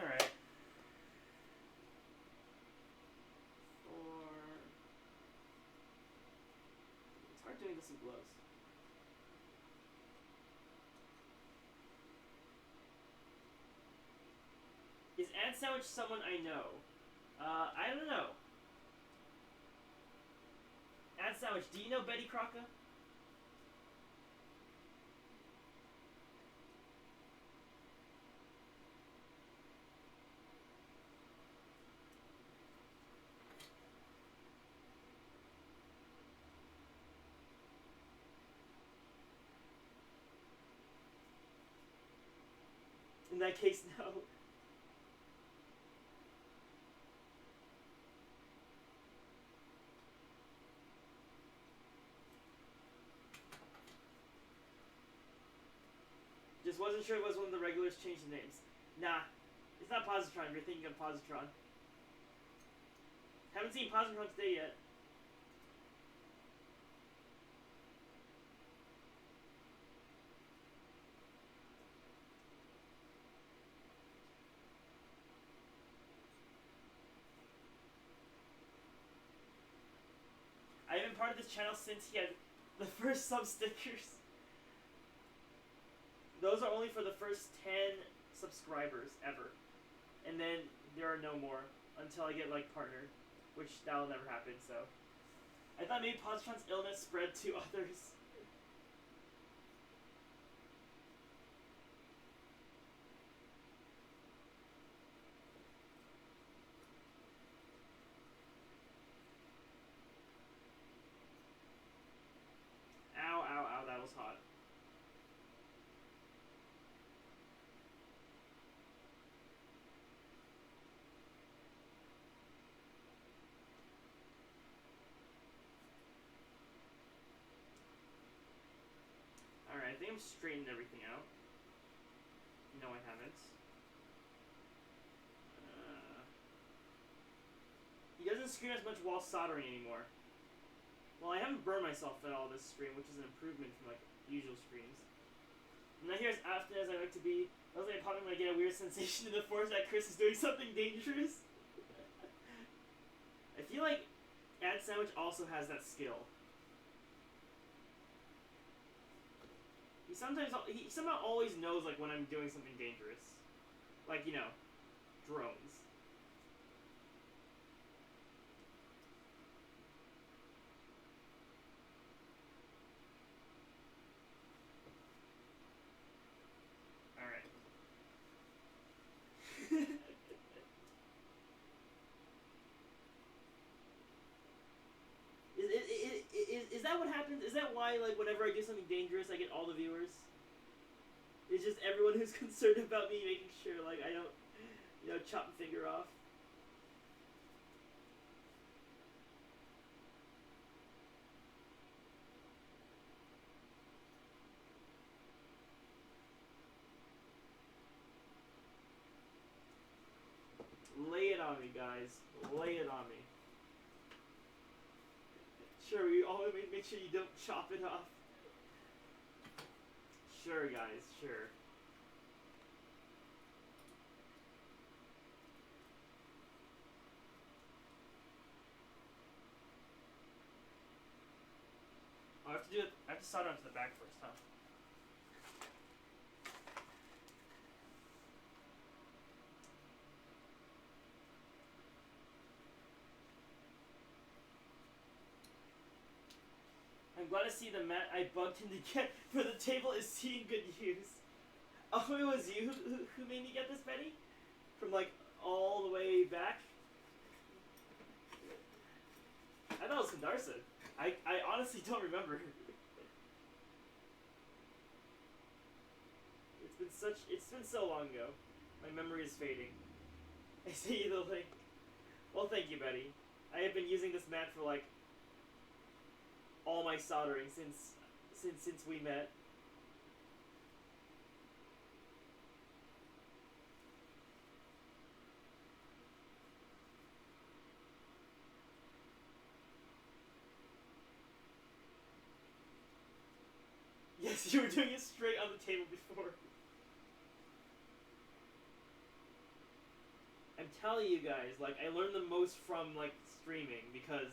Alright. 4. It's hard doing this in gloves. Is Ad Sandwich someone I know? I don't know. Ad Sandwich, do you know Betty Crocker? In that case, no. Just wasn't sure it was one of the regulars changed the names. Nah, it's not Positron. You're thinking of Positron. Haven't seen Positron today yet. I have been part of this channel since he had the first sub stickers. Those are only for the first 10 subscribers ever. And then there are no more until I get, like, partnered. Which, that'll never happen, so. I thought maybe Positron's illness spread to others. Ow, ow, ow, that was hot. Alright, I think I'm straightening everything out. No, I haven't. He doesn't scream as much while soldering anymore. Well, I haven't burned myself at all this scream, which is an improvement from, like, usual screams. I'm not here as often as I like to be. I was like popping when I get a weird sensation in the force that Chris is doing something dangerous. I feel like Ad Sandwich also has that skill. He somehow always knows, like, when I'm doing something dangerous. Like, you know, drones. what happens? Is that why, like, whenever I do something dangerous, I get all the viewers? It's just everyone who's concerned about me making sure, like, I don't, chop a finger off. Lay it on me, guys. Lay it on me. Sure, we always make sure you don't chop it off. Sure, guys, sure. Oh, I have to do it. I have to solder onto the back first, huh? I'm glad to see the mat I bugged him to get for the table is seeing good use. Oh, it was you who made me get this, Betty? From, like, all the way back? I thought it was Kundarson. I honestly don't remember. It's been so long ago. My memory is fading. I see the link. Well, thank you, Betty. I have been using this mat for, like, all my soldering since we met. Yes, you were doing it straight on the table before. I'm telling you guys, like, I learned the most from, like, streaming, because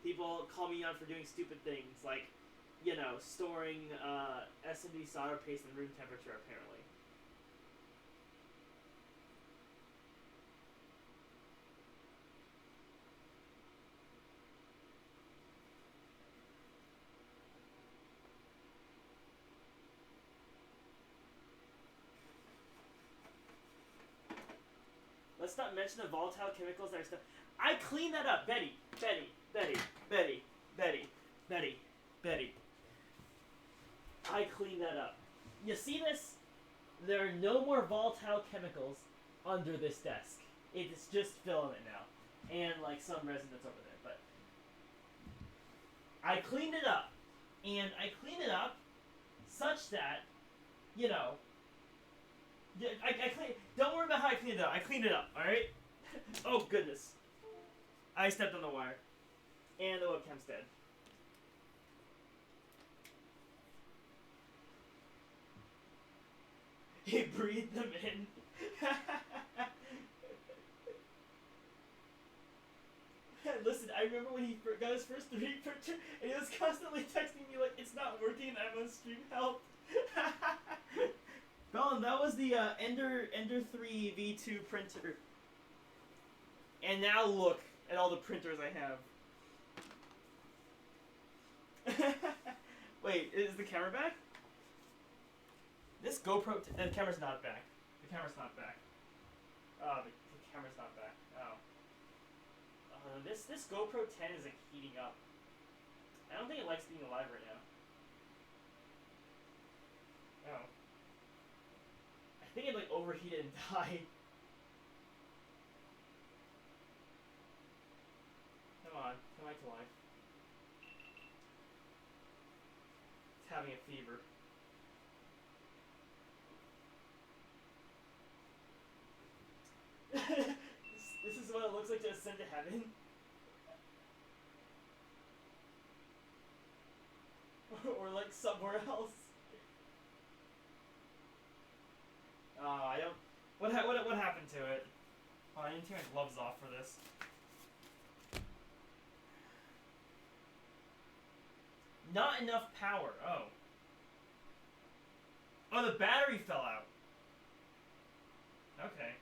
people call me out for doing stupid things, like, storing SMD solder paste in room temperature, apparently. Let's not mention the volatile chemicals that are stuff. I cleaned that up, Betty. I cleaned that up. You see this? There are no more volatile chemicals under this desk. It's just filament now. And, like, some resin that's over there. But I cleaned it up. And I cleaned it up such that, I clean. Don't worry about how I cleaned it up. I cleaned it up, alright? Oh, goodness. I stepped on the wire. And the webcam's dead. He breathed them in. Listen, I remember when he got his first 3D printer, and he was constantly texting me like, it's not working, I'm on stream, help. Bellin, that was the Ender 3 V2 printer. And now look at all the printers I have. Wait, is the camera back? This GoPro... the camera's not back. The camera's not back. Oh, the camera's not back. Oh. This GoPro 10 is, like, heating up. I don't think it likes being alive right now. Oh. I think it, like, overheated and died. Come on. Come back to life. It's having a fever. This is what it looks like to ascend to heaven. Or like somewhere else. I don't. What happened to it? Oh, I didn't take my gloves off for this. Not enough power. Oh. Oh, the battery fell out. Okay.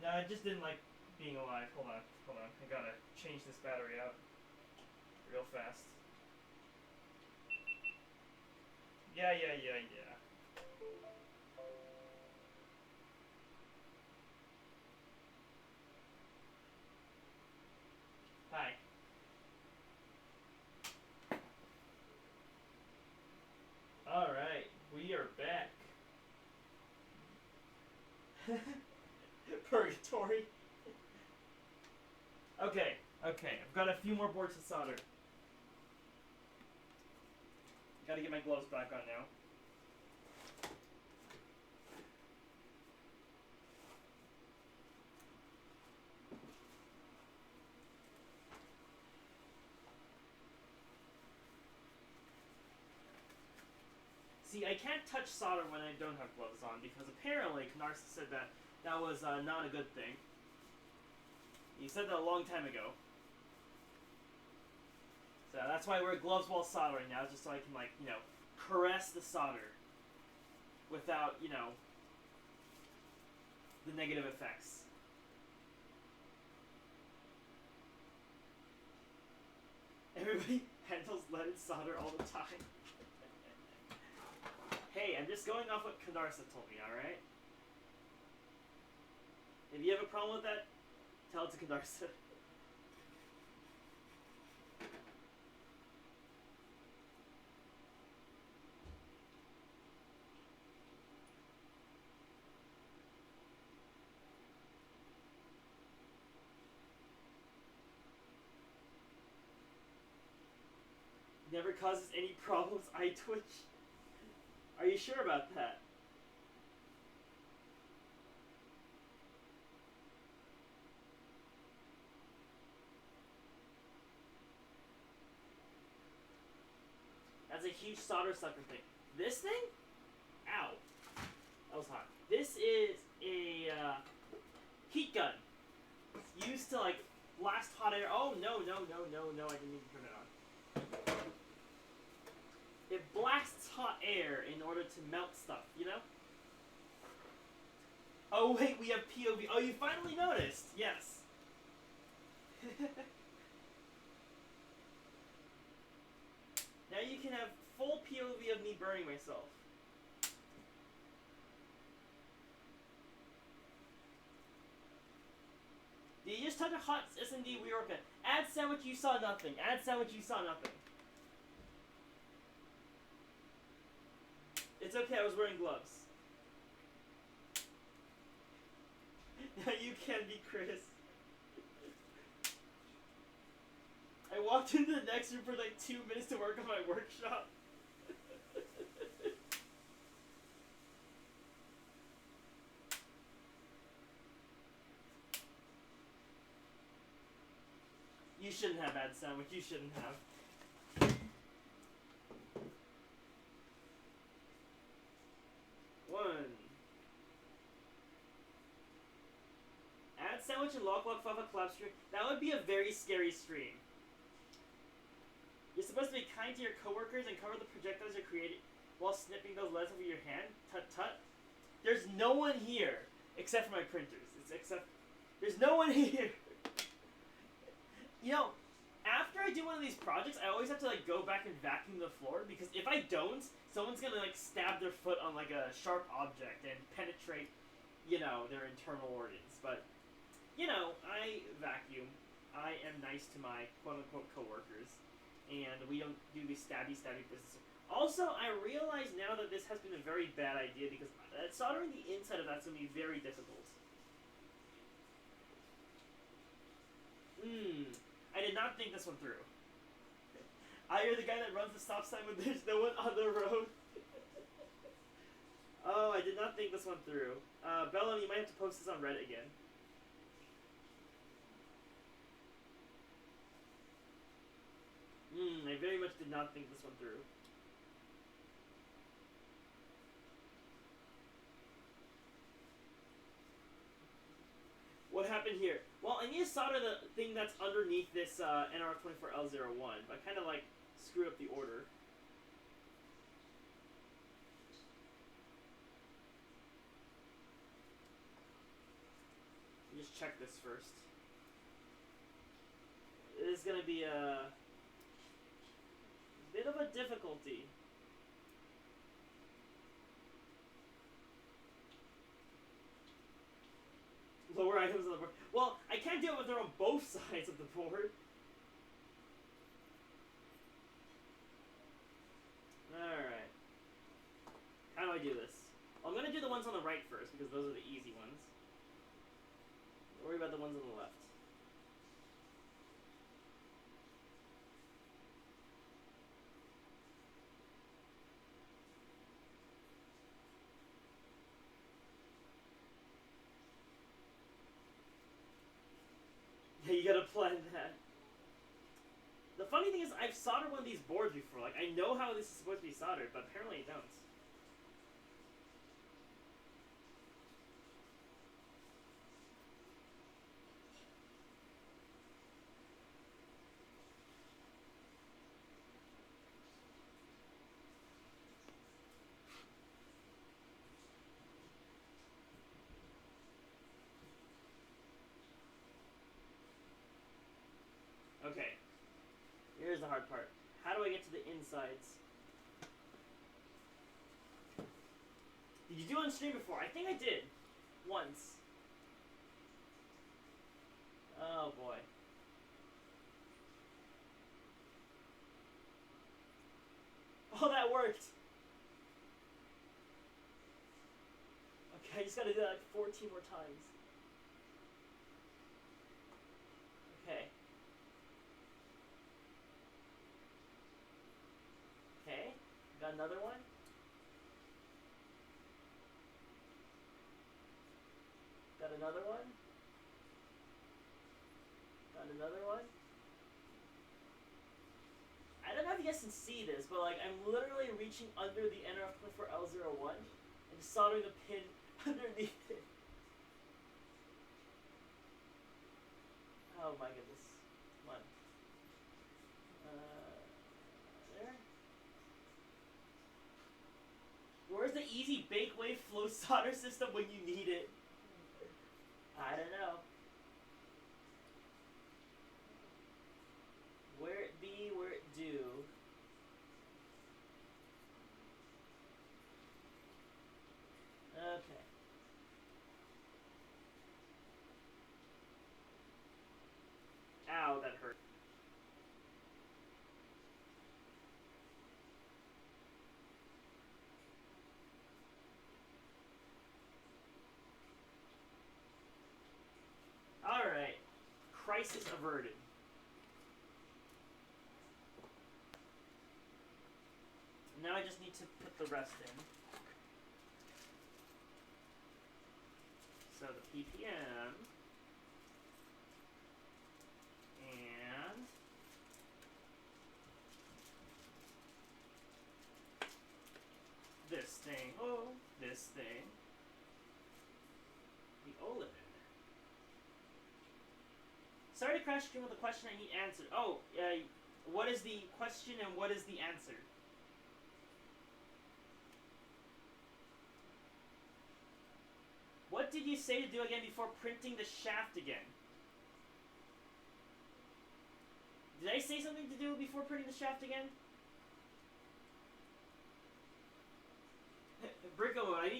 No, I just didn't like being alive. Hold on. I gotta change this battery out real fast. Yeah. Hi. Purgatory. Okay, I've got a few more boards to solder. Gotta get my gloves back on now. See, I can't touch solder when I don't have gloves on because apparently Canarsa said that was not a good thing. He said that a long time ago. So that's why I wear gloves while soldering now, just so I can, like, caress the solder without, the negative effects. Everybody handles leaded solder all the time. Hey, I'm just going off what Canarsa told me, alright? If you have a problem with that, tell it to Canarsa. Never causes any problems, eye twitch. Are you sure about that? That's a huge solder sucker thing. This thing? Ow. That was hot. This is a heat gun. It's used to, like, blast hot air. Oh, no, I didn't even turn it on. It blasts hot air in order to melt stuff, you know? Oh, wait, we have POV. Oh, you finally noticed. Yes. Now you can have full POV of me burning myself. Did you just touch a hot S&D rework? Add sandwich, you saw nothing. Add sandwich, you saw nothing. It's okay, I was wearing gloves. Now you can be Chris. I walked into the next room for like 2 minutes to work on my workshop. You shouldn't have had sandwich, you shouldn't have. Add sandwich and lock Fafa collab stream. That would be a very scary stream. You're supposed to be kind to your coworkers and cover the projectiles you're creating while snipping those letters over your hand. Tut tut. There's no one here except for my printers. There's no one here. You know, after I do one of these projects, I always have to like go back and vacuum the floor because if I don't, someone's gonna like stab their foot on like a sharp object and penetrate, their internal organs. But I vacuum. I am nice to my quote-unquote coworkers, and we don't do the stabby business. Also, I realize now that this has been a very bad idea because soldering the inside of that's going to be very difficult. I did not think this one through. You're the guy that runs the stop sign when there's no one on the road. Oh, I did not think this one through. Bella, you might have to post this on Reddit again. I very much did not think this one through. What happened here? Well, I need to solder the thing that's underneath this NR24L01, but I kind of like screwed up the order. Let me just check this first. It is going to be a bit of a difficulty. Lower items on the board. Well, I can't do it when they're on both sides of the board. Alright. How do I do this? I'm going to do the one ones on the right first, because those are the easy ones. Don't worry about the ones on the left. Yeah, you gotta plan that. The funny thing is, I've soldered one of these boards before. Like, I know how this is supposed to be soldered, but apparently I don't. Okay. Here's the hard part. How do I get to the insides? Did you do it on stream before? I think I did. Once. Oh boy. Oh, that worked! Okay, I just gotta do that like 14 more times. Okay. Okay. Got another one. Got another one. Got another one. I don't know if you guys can see this, but like I'm literally reaching under the NRF24L01 and soldering the pin underneath it. Oh my goodness. Come on. There. Where's the easy bake wave flow solder system when you need it? I don't know. Where it be, where it do. Okay. Ow, that hurt. Alright. Crisis averted. Now I just need to put the rest in. So the PPM and this thing. Oh, this thing. The OLED. Sorry to crash stream with a question I need answered. Oh, what is the question and what is the answer? What did you say to do again before printing the shaft again? Did I say something to do before printing the shaft again? Bricko mode.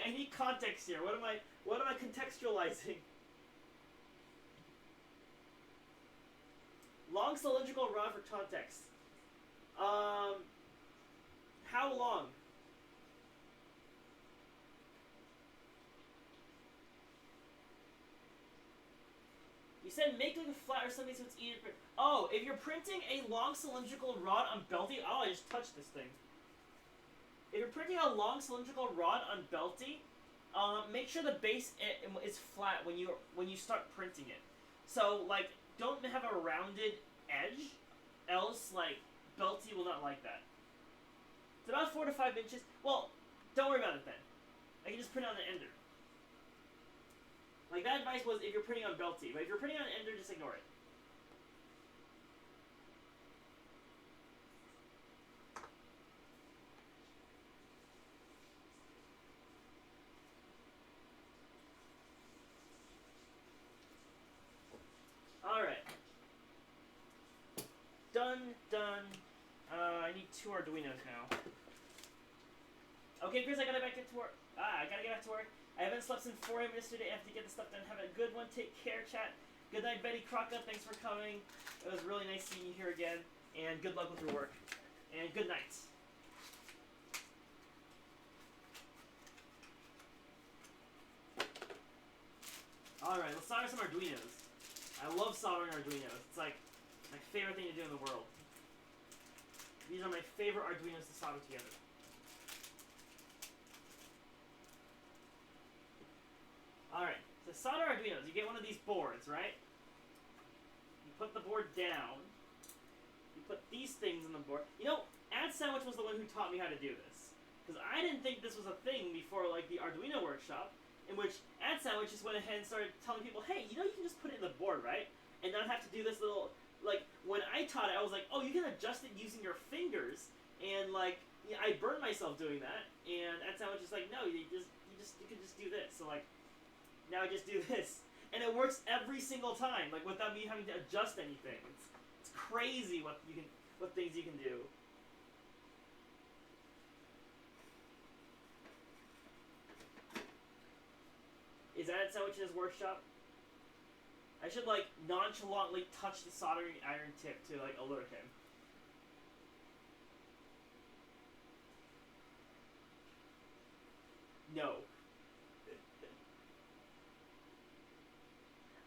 I need context here. What am I contextualizing? Long cylindrical rod for context. How long? You said make like a flat or something so it's easier to print. Oh, if you're printing a long cylindrical rod on Belty, oh, I just touched this thing. If you're printing a long cylindrical rod on Belty, make sure the base is flat when you start printing it. So like, don't have a rounded edge, else like Belty will not like that. It's about 4 to 5 inches. Well, don't worry about it then. I can just print on an ender. Like, that advice was if you're printing on Belty, but if you're printing on Ender, just ignore it. Alright. Done. I need 2 Arduinos now. Okay, Chris, I gotta get back to work. I gotta get back to work. I haven't slept since 4 a.m. yesterday. I have to get the stuff done. Have a good one. Take care, chat. Good night, Betty Crocker. Thanks for coming. It was really nice seeing you here again. And good luck with your work. And good night. Alright, let's solder some Arduinos. I love soldering Arduinos. It's like my favorite thing to do in the world. These are my favorite Arduinos to solder together. Alright, to solder Arduinos, you get one of these boards, right? You put the board down. You put these things on the board. You know, AdSandwich was the one who taught me how to do this. Because I didn't think this was a thing before, like, the Arduino workshop, in which AdSandwich just went ahead and started telling people, hey, you know you can just put it in the board, right? And not have to do this little, like, when I taught it, I was like, oh, you can adjust it using your fingers. And, like, yeah, I burned myself doing that. And AdSandwich is like, no, you can just do this. So, like, now I just do this. And it works every single time, like, without me having to adjust anything. It's crazy what things you can do. Is AdSandwich in his workshop? I should, like, nonchalantly touch the soldering iron tip to, like, alert him. No.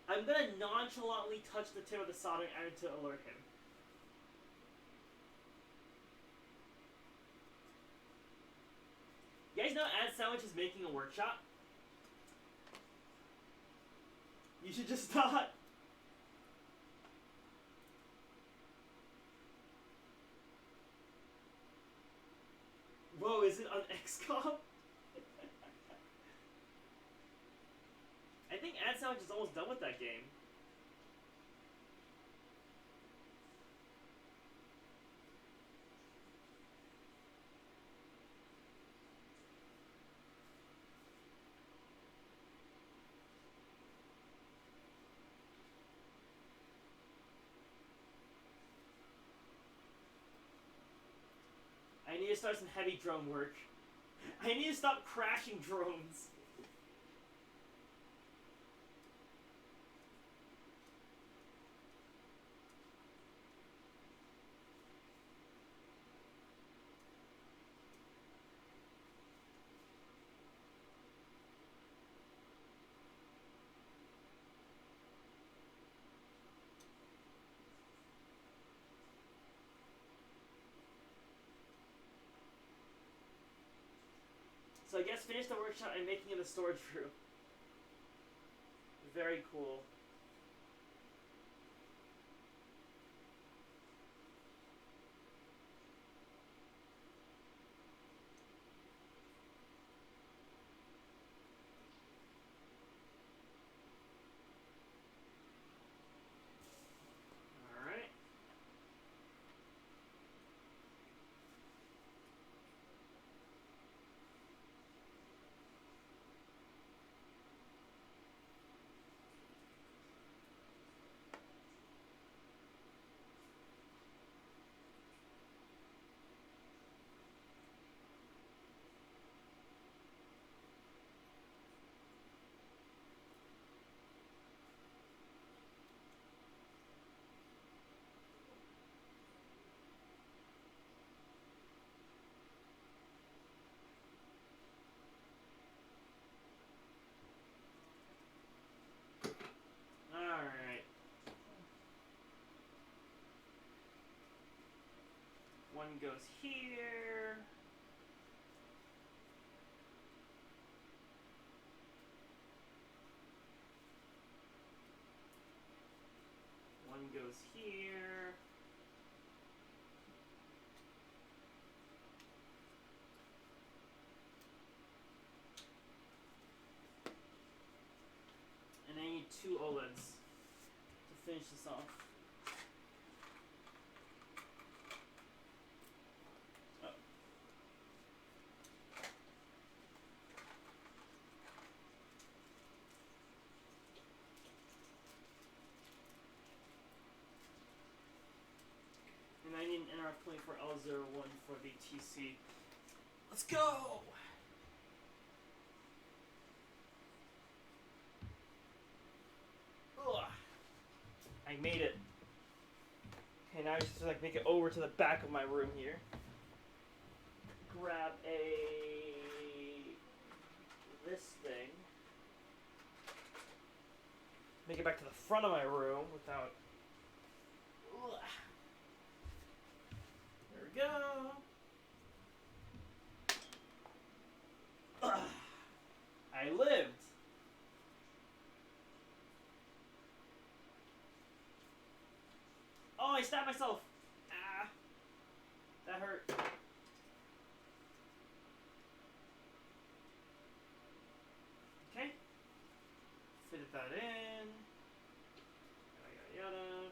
I'm gonna nonchalantly touch the tip of the soldering iron to alert him. You guys know AdSandwich is making a workshop? You should just not. Whoa, is it on XCOM? I think AdSandwich is almost done with that game. I need to start some heavy drone work. I need to stop crashing drones. So I guess finish the workshop and making it a storage room. Very cool. Alright. Alright. One goes here. One goes here. And I need 2 OLEDs to finish this off. Oh. And I need an NRF24L01 for the TC. Let's go! Ugh. I made it. Okay, now I just like make it over to the back of my room here. Grab this thing. Make it back to the front of my room without. Ugh. There we go. Ugh. I lived. Oh, I stabbed myself. Ah, that hurt. Okay. Fitted that in. Yada yada yada.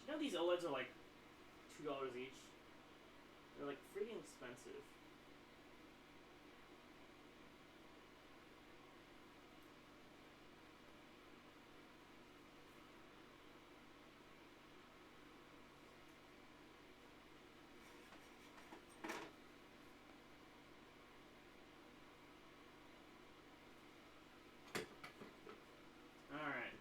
You know these OLEDs are like $2 each. They're like freaking expensive. Alright.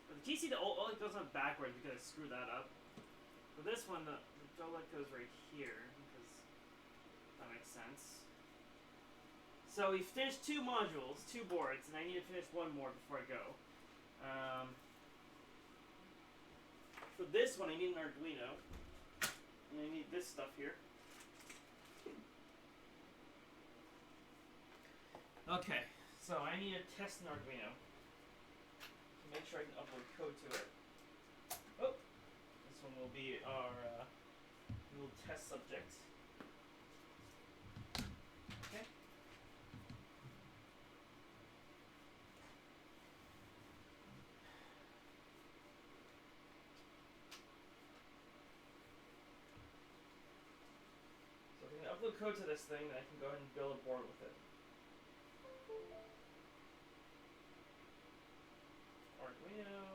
For the TC, the OLED goes on backwards because I screwed that up. For this one, the OLED goes right here because that makes sense. So we finished 2 modules, 2 boards, and I need to finish 1 more before I go. For this one, I need an Arduino, and I need this stuff here. Okay, so I need to test an Arduino to make sure I can upload code to it. Oh, this one will be our little test subject. Okay. So if I can upload code to this thing, then I can go ahead and build a board with it. Arduino,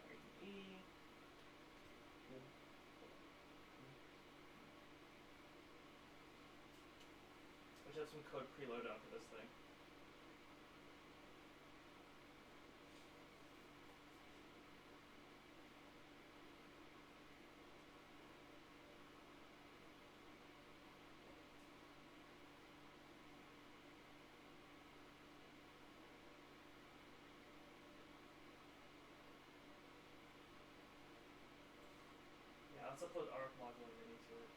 IDE. I should have some code preloaded onto this thing. Yeah, let's upload ARC module already to it.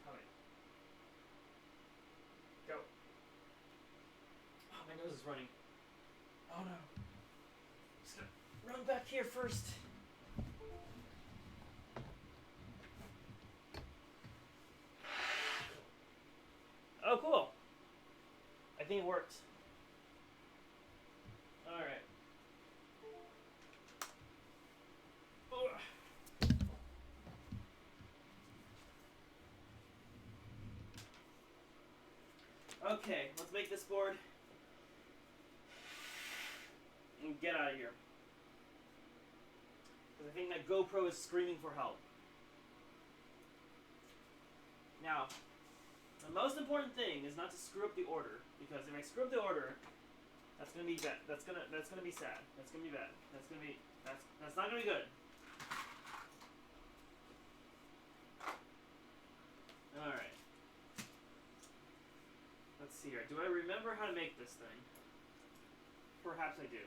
Coming. Go. Oh, my nose is running. Oh no. Just gonna run back here first. Oh, cool. I think it worked. Alright. Okay, let's make this board and get out of here. Because I think that GoPro is screaming for help. Now, the most important thing is not to screw up the order, because if I screw up the order, that's gonna be bad. That's gonna be sad. That's gonna be bad. That's not gonna be good. All right. Let's see here. Do I remember how to make this thing? Perhaps I do.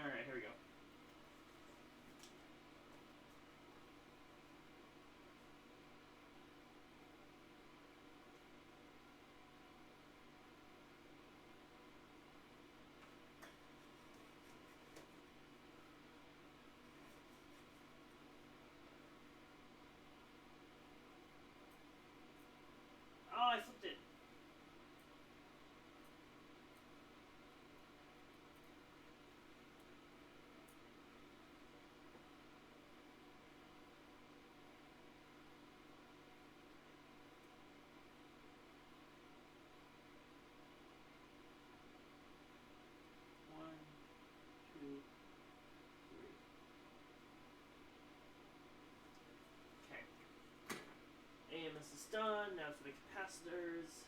Alright, here we go. done. Now for the capacitors.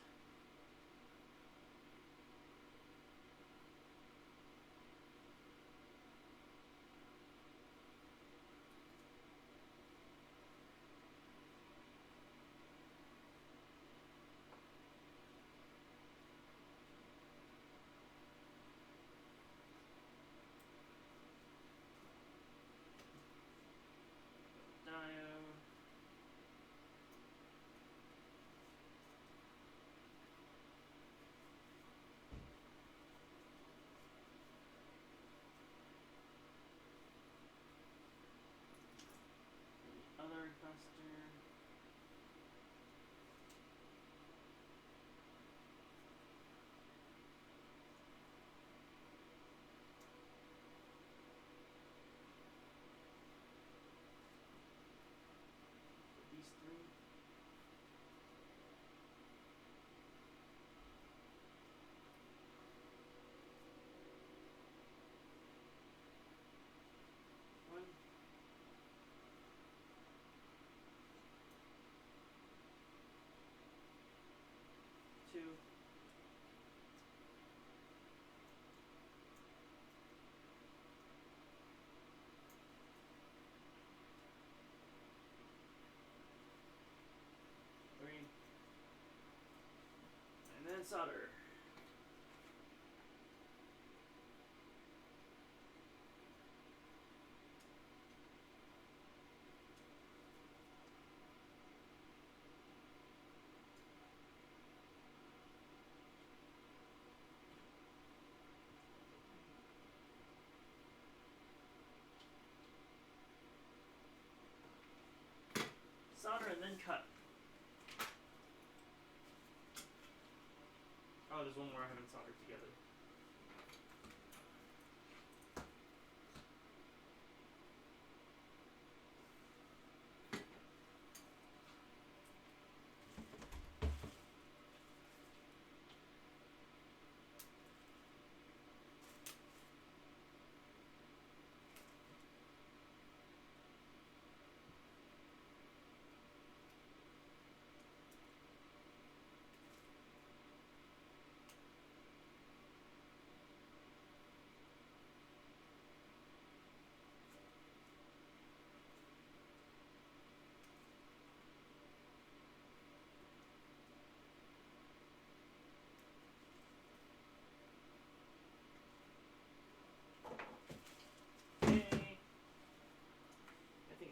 Other capacitor. These three. One. Two. Three. And then solder. Solder and then cut. Oh, there's one more I haven't soldered together.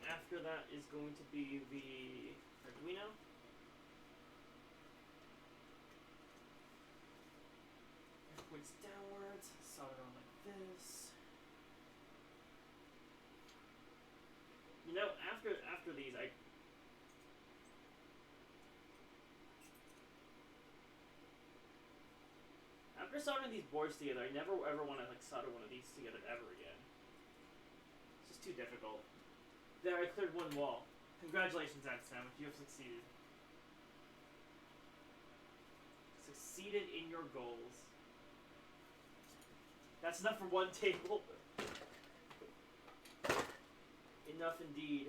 After that is going to be the Arduino. It points downwards, solder on like this. You know, after these, after soldering these boards together, I never ever want to like solder one of these together ever again. It's just too difficult. There, I cleared one wall. Congratulations, Sam, you have succeeded. Succeeded in your goals. That's enough for one table. Enough indeed.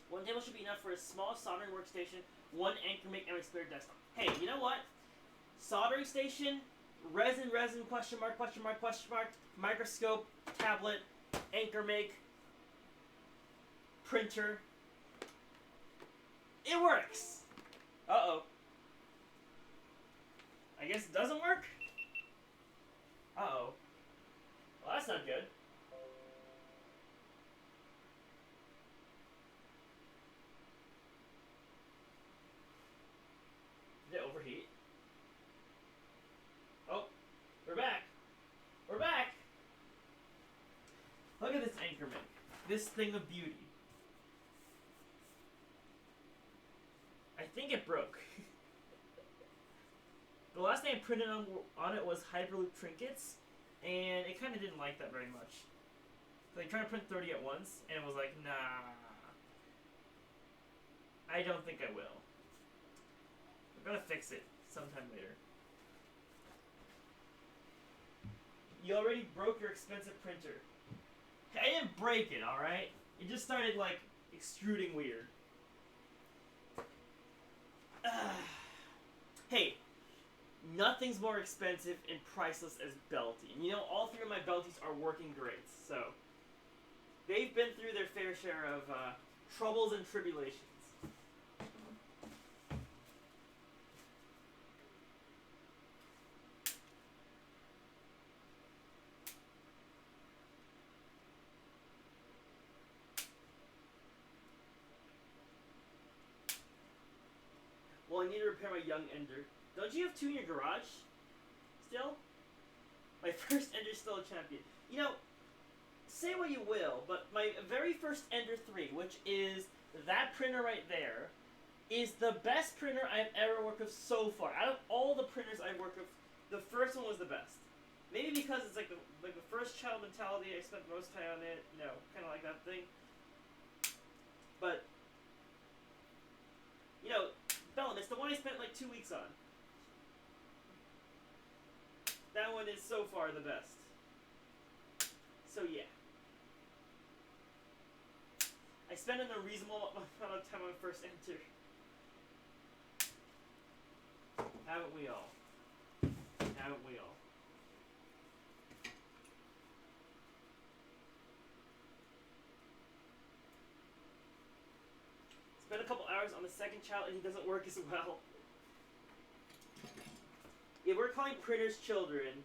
One table should be enough for a small soldering workstation, one Anchor-Make MX Player desktop. Hey, you know what? Soldering station, resin, question mark, microscope, tablet, Anchor-Make, printer. It works! Uh-oh. I guess it doesn't work? Uh-oh. Well, that's not good. This thing of beauty. I think it broke. The last thing I printed on it was Hyperloop trinkets, and it kind of didn't like that very much. So I tried to print 30 at once, and it was like, nah. I don't think I will. I'm gonna fix it sometime later. You already broke your expensive printer. I didn't break it, alright? It just started, like, extruding weird. Hey, nothing's more expensive and priceless as Belty. And you know, all three of my Belties are working great, so they've been through their fair share of troubles and tribulations. Well, I need to repair my young Ender. Don't you have two in your garage? Still? My first Ender's still a champion. You know, say what you will, but my very first Ender 3, which is that printer right there, is the best printer I've ever worked with so far. Out of all the printers I've worked with, the first one was the best. Maybe because it's like the first child mentality, I spent the most time on it, you know, kind of like that thing. But, you know, Bellum, it's the one I spent like 2 weeks on. That one is so far the best. So yeah. I spent an unreasonable amount of time on first Enter. Haven't we all? Haven't we all? Spent a couple hours on the second child and he doesn't work as well. If we're calling printers children,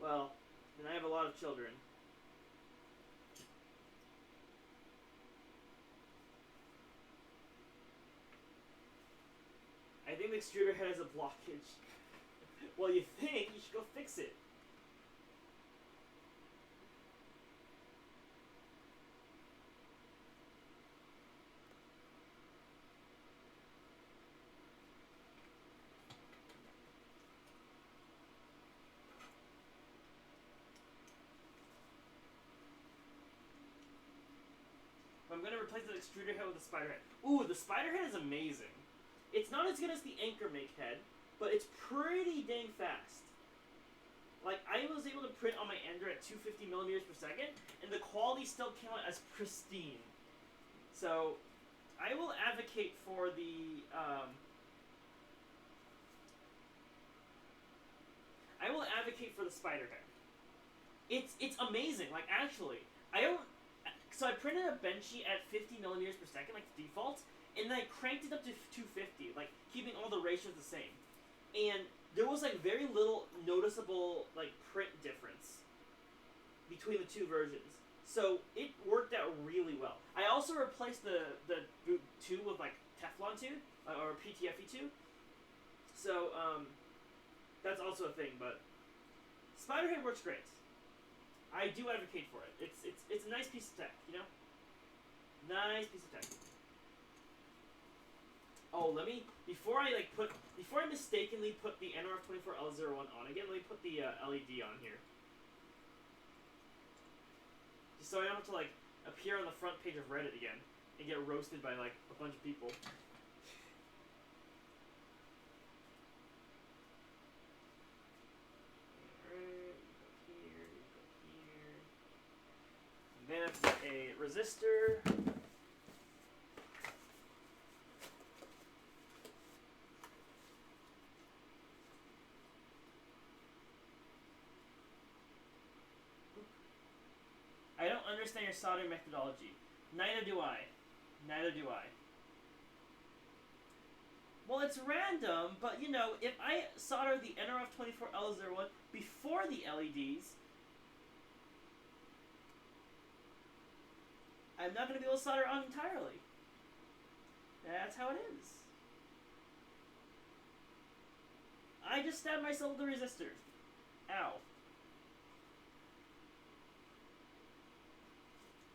well, then I have a lot of children. I think the extruder head has a blockage. Well, you think, you should go fix it. I'm gonna replace the extruder head with the spider head. Ooh, the spider head is amazing. It's not as good as the anchor make head, but it's pretty dang fast. Like, I was able to print on my Ender at 250 millimeters per second, and the quality still came out as pristine. So, I will advocate for the, spider head. It's amazing. Like, actually, I don't. So I printed a Benchy at 50 millimeters per second, like the default, and then I cranked it up to 250, like keeping all the ratios the same. And there was like very little noticeable like print difference between the two versions. So it worked out really well. I also replaced the boot 2 with like Teflon 2 or PTFE 2. So that's also a thing, but Spiderhead works great. I do advocate for it. It's a nice piece of tech, you know? Nice piece of tech. Oh, before I mistakenly put the NRF24L01 on again, let me put the LED on here. Just so I don't have to like appear on the front page of Reddit again and get roasted by like a bunch of people. Then I've got a resistor. I don't understand your soldering methodology. Neither do I. Neither do I. Well, it's random, but you know, if I solder the NRF24L01 before the LEDs, I'm not going to be able to solder on entirely. That's how it is. I just stabbed myself with the resistor. Ow.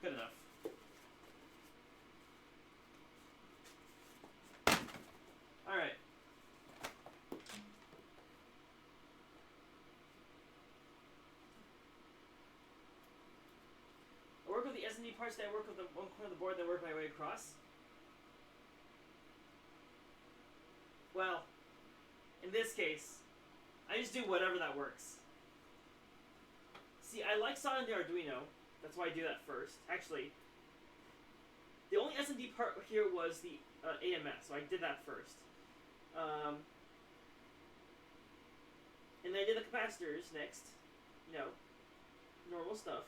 Good enough. SMD parts that I work with the one corner of the board, then work my way across? Well, in this case, I just do whatever that works. See, I like soldering the Arduino. That's why I do that first. Actually, the only SMD part here was the AMS, so I did that first. And then I did the capacitors next. You know, normal stuff.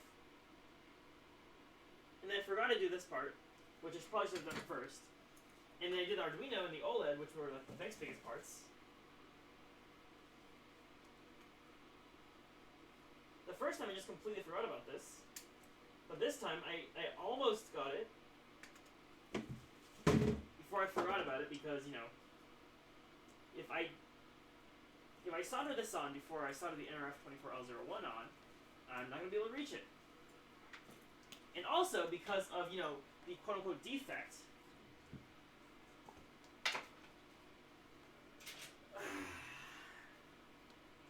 And then I forgot to do this part, which I probably should have done first. And then I did the Arduino and the OLED, which were like the next biggest parts. The first time I just completely forgot about this. But this time I almost got it before I forgot about it because, you know, if I solder this on before I solder the NRF24L01 on, I'm not going to be able to reach it. And also because of, you know, the quote-unquote defect.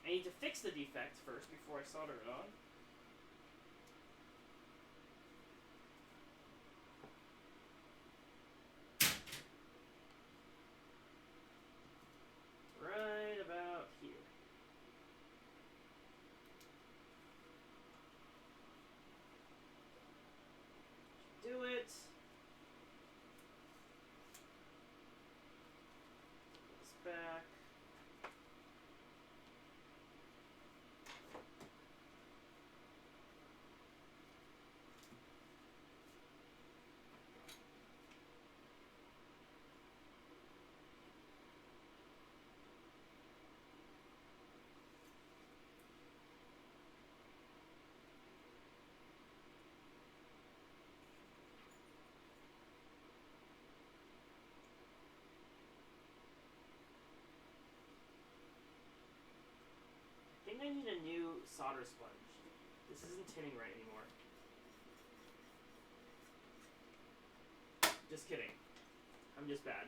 I need to fix the defect first before I solder it on. Right about here. Do it. This back. I think I need a new solder sponge. This isn't tinning right anymore. Just kidding. I'm just bad.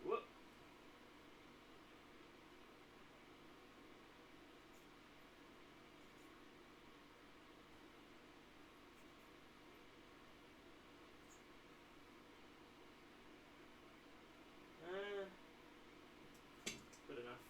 Whoop. Good enough.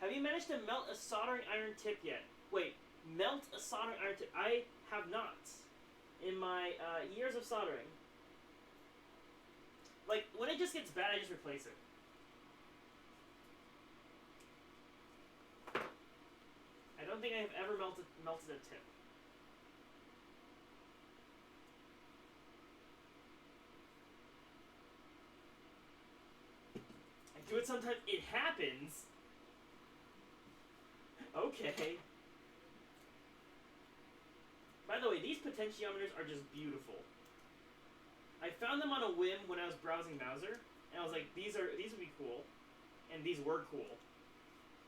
Have you managed to melt a soldering iron tip yet? Wait, melt a soldering iron tip? I have not. In my years of soldering. Like, when it just gets bad, I just replace it. I don't think I have ever melted a tip. I do it sometimes. It happens. Okay. By the way, these potentiometers are just beautiful. I found them on a whim when I was browsing Mouser, and I was like, these would be cool, and these were cool.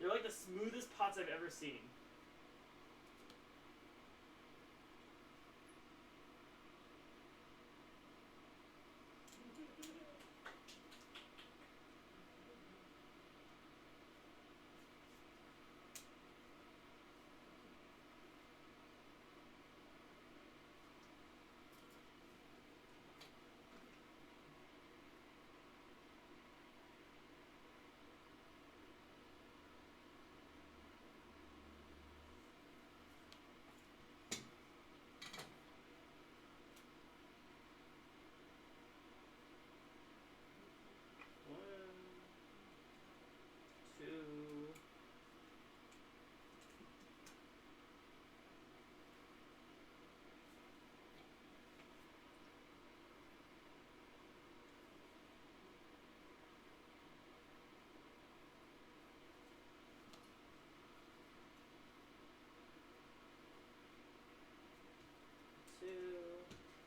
They're like the smoothest pots I've ever seen.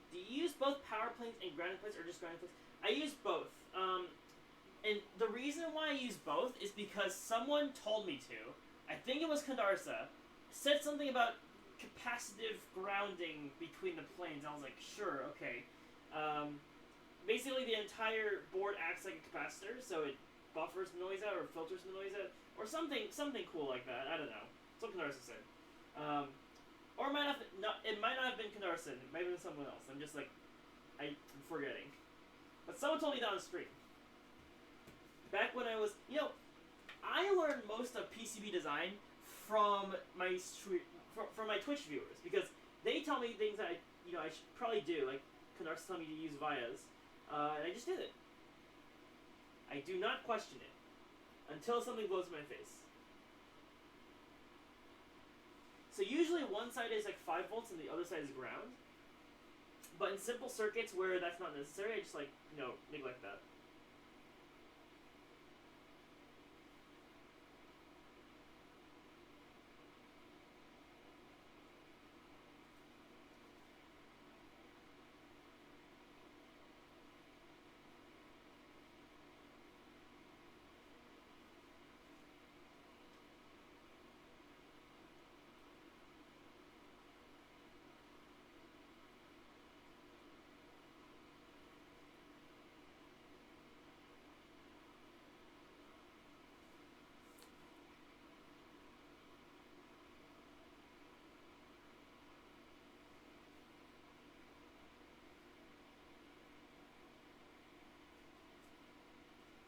Do you use both power planes and grounding plates, or just grounding plates? I use both. And the reason why I use both is because someone told me to. I think it was Kandarsa. Said something about capacitive grounding between the planes. I was like, sure, okay. Basically, the entire board acts like a capacitor, so it buffers the noise out or filters the noise out, or something cool like that. I don't know. That's what Canarsa said. Or it might not have been Canarsa. It might have been someone else. I'm just like, I'm forgetting. But someone told me that on stream. Back when I was, I learned most of PCB design from my from my Twitch viewers, because they tell me things that I should probably do, like Canarsa told me to use vias, and I just did it. I do not question it until something blows in my face. So usually one side is like 5 volts and the other side is ground. But in simple circuits where that's not necessary, I just neglect that.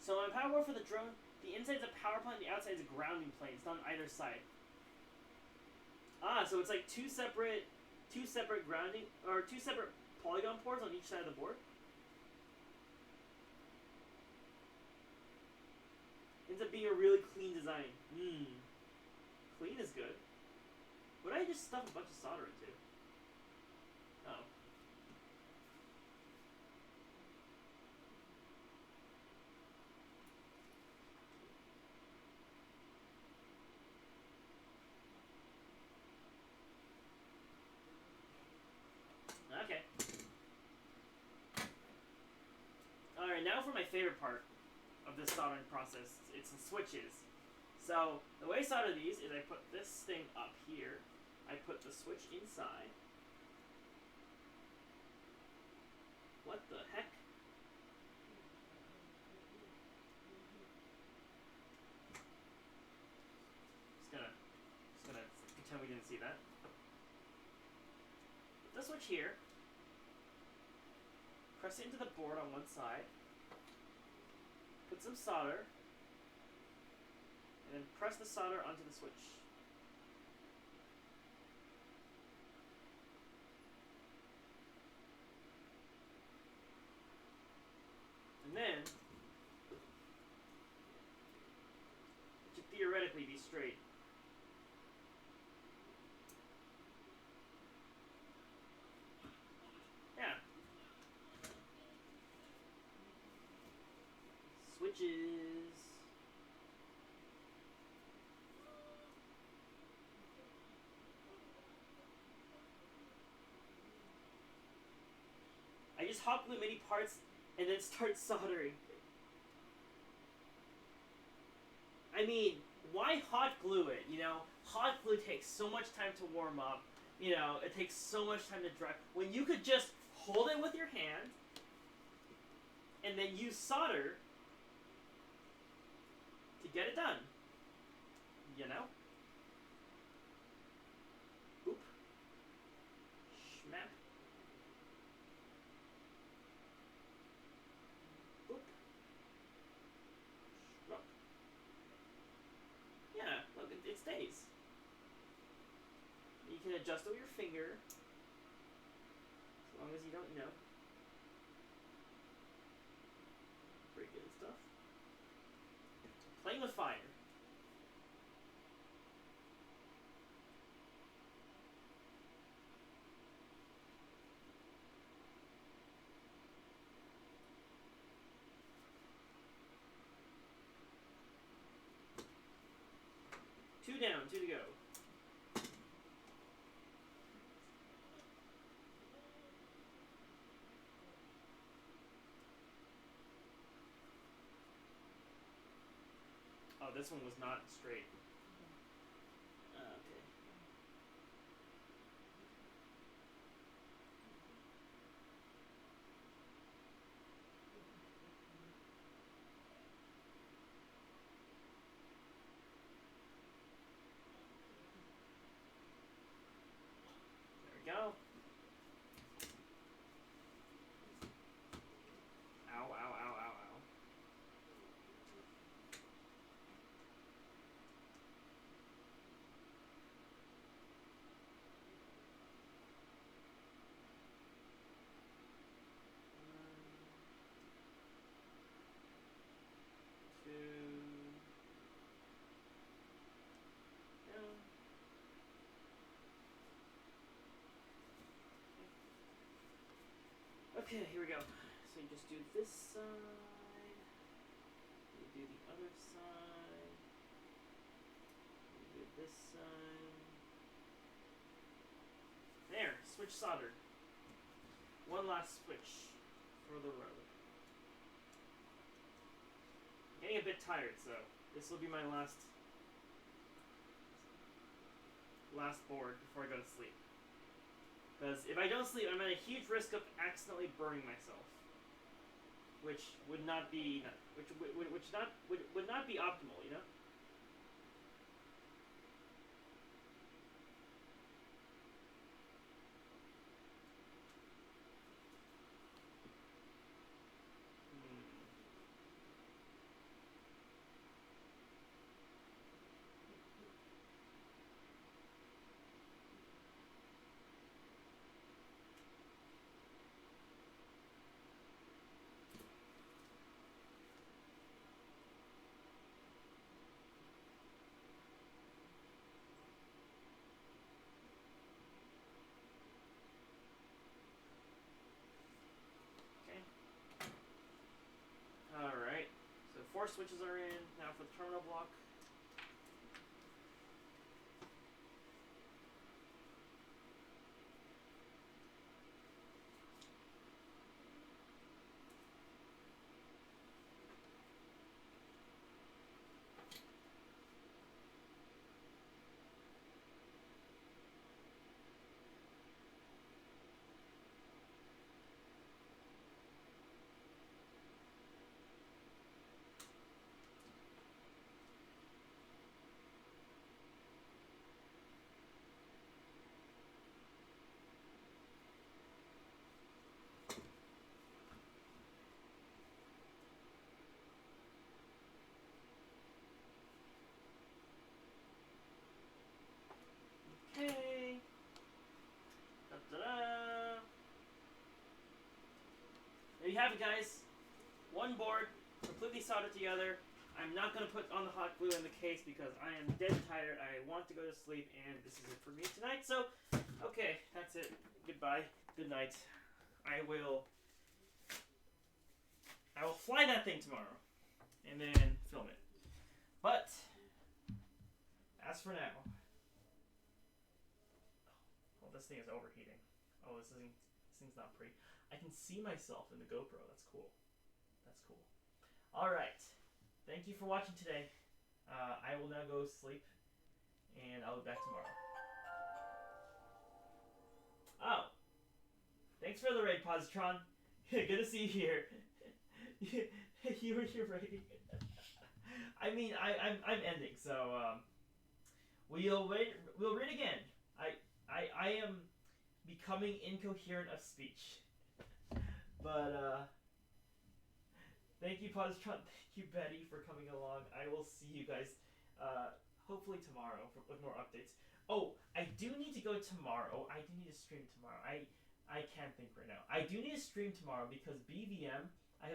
So on power board for the drone, the inside is a power plant, the outside is a grounding plane. It's not on either side. So it's like two separate grounding, or two separate polygon ports on each side of the board. Ends up being a really clean design. Clean is good. What did I just stuff a bunch of solder into? Oh. Okay. Alright, now for my favorite part of this soldering process. It's the switches. So, the way I solder these is I put this thing up here. I put the switch inside. What the heck? Just gonna pretend we didn't see that. Put the switch here. Press it into the board on one side. Put some solder. And then press the solder onto the switch. And then, it should theoretically be straight. Yeah. Switches. I just hot glue many parts and then start soldering. I mean, why hot glue it, Hot glue takes so much time to warm up. It takes so much time to dry. When you could just hold it with your hand and then use solder to get it done. Boop. Schmap. Boop. Schrup. Yeah, look, it stays. You can adjust it with your finger, as long as you don't, break it and stuff. Playing with fire. Two down, two to go. Oh, this one was not straight. Okay. Okay, here we go. So you just do this side. You do the other side. You do this side. There, switch soldered. One last switch for the road. Getting a bit tired, so this will be my last board before I go to sleep. Because if I don't sleep, I'm at a huge risk of accidentally burning myself, which would not be would not be optimal, you know. Okay. All right. So 4 switches are in now for the terminal block. Okay. Da-da-da. There you have it, guys. One board, completely soldered together. I'm not going to put on the hot glue in the case because I am dead tired. I want to go to sleep, and this is it for me tonight. So, okay, that's it. Goodbye. Good night. I will fly that thing tomorrow, and then film it. But, as for now... Oh, this thing is overheating. Oh, this thing's not pretty. I can see myself in the GoPro. That's cool. That's cool. Alright. Thank you for watching today. I will now go sleep, and I'll be back tomorrow. Oh. Thanks for the raid, Positron. Good to see you here. You were here raiding. I mean, I'm ending, so we'll raid again. I am becoming incoherent of speech. But thank you, Positron. Thank you, Betty, for coming along. I will see you guys hopefully tomorrow with more updates. Oh, I do need to go tomorrow. I do need to stream tomorrow. I can't think right now. I do need to stream tomorrow because BVM, I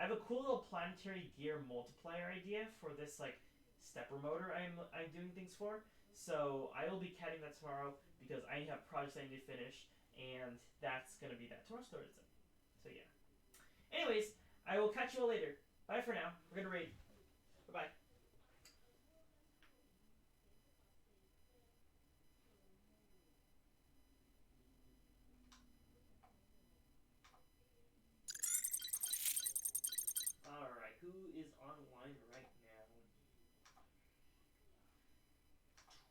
have a cool little planetary gear multiplier idea for this like stepper motor I'm doing things for. So I will be catting that tomorrow because I have projects I need to finish, and that's gonna be that. Tomorrow's Thursday. So yeah. Anyways, I will catch you all later. Bye for now. We're gonna raid. Bye bye. Alright, who is online right now?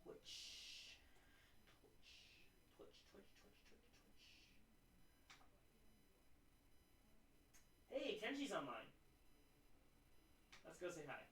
Twitch. Hey, Kenji's online. Let's go say hi.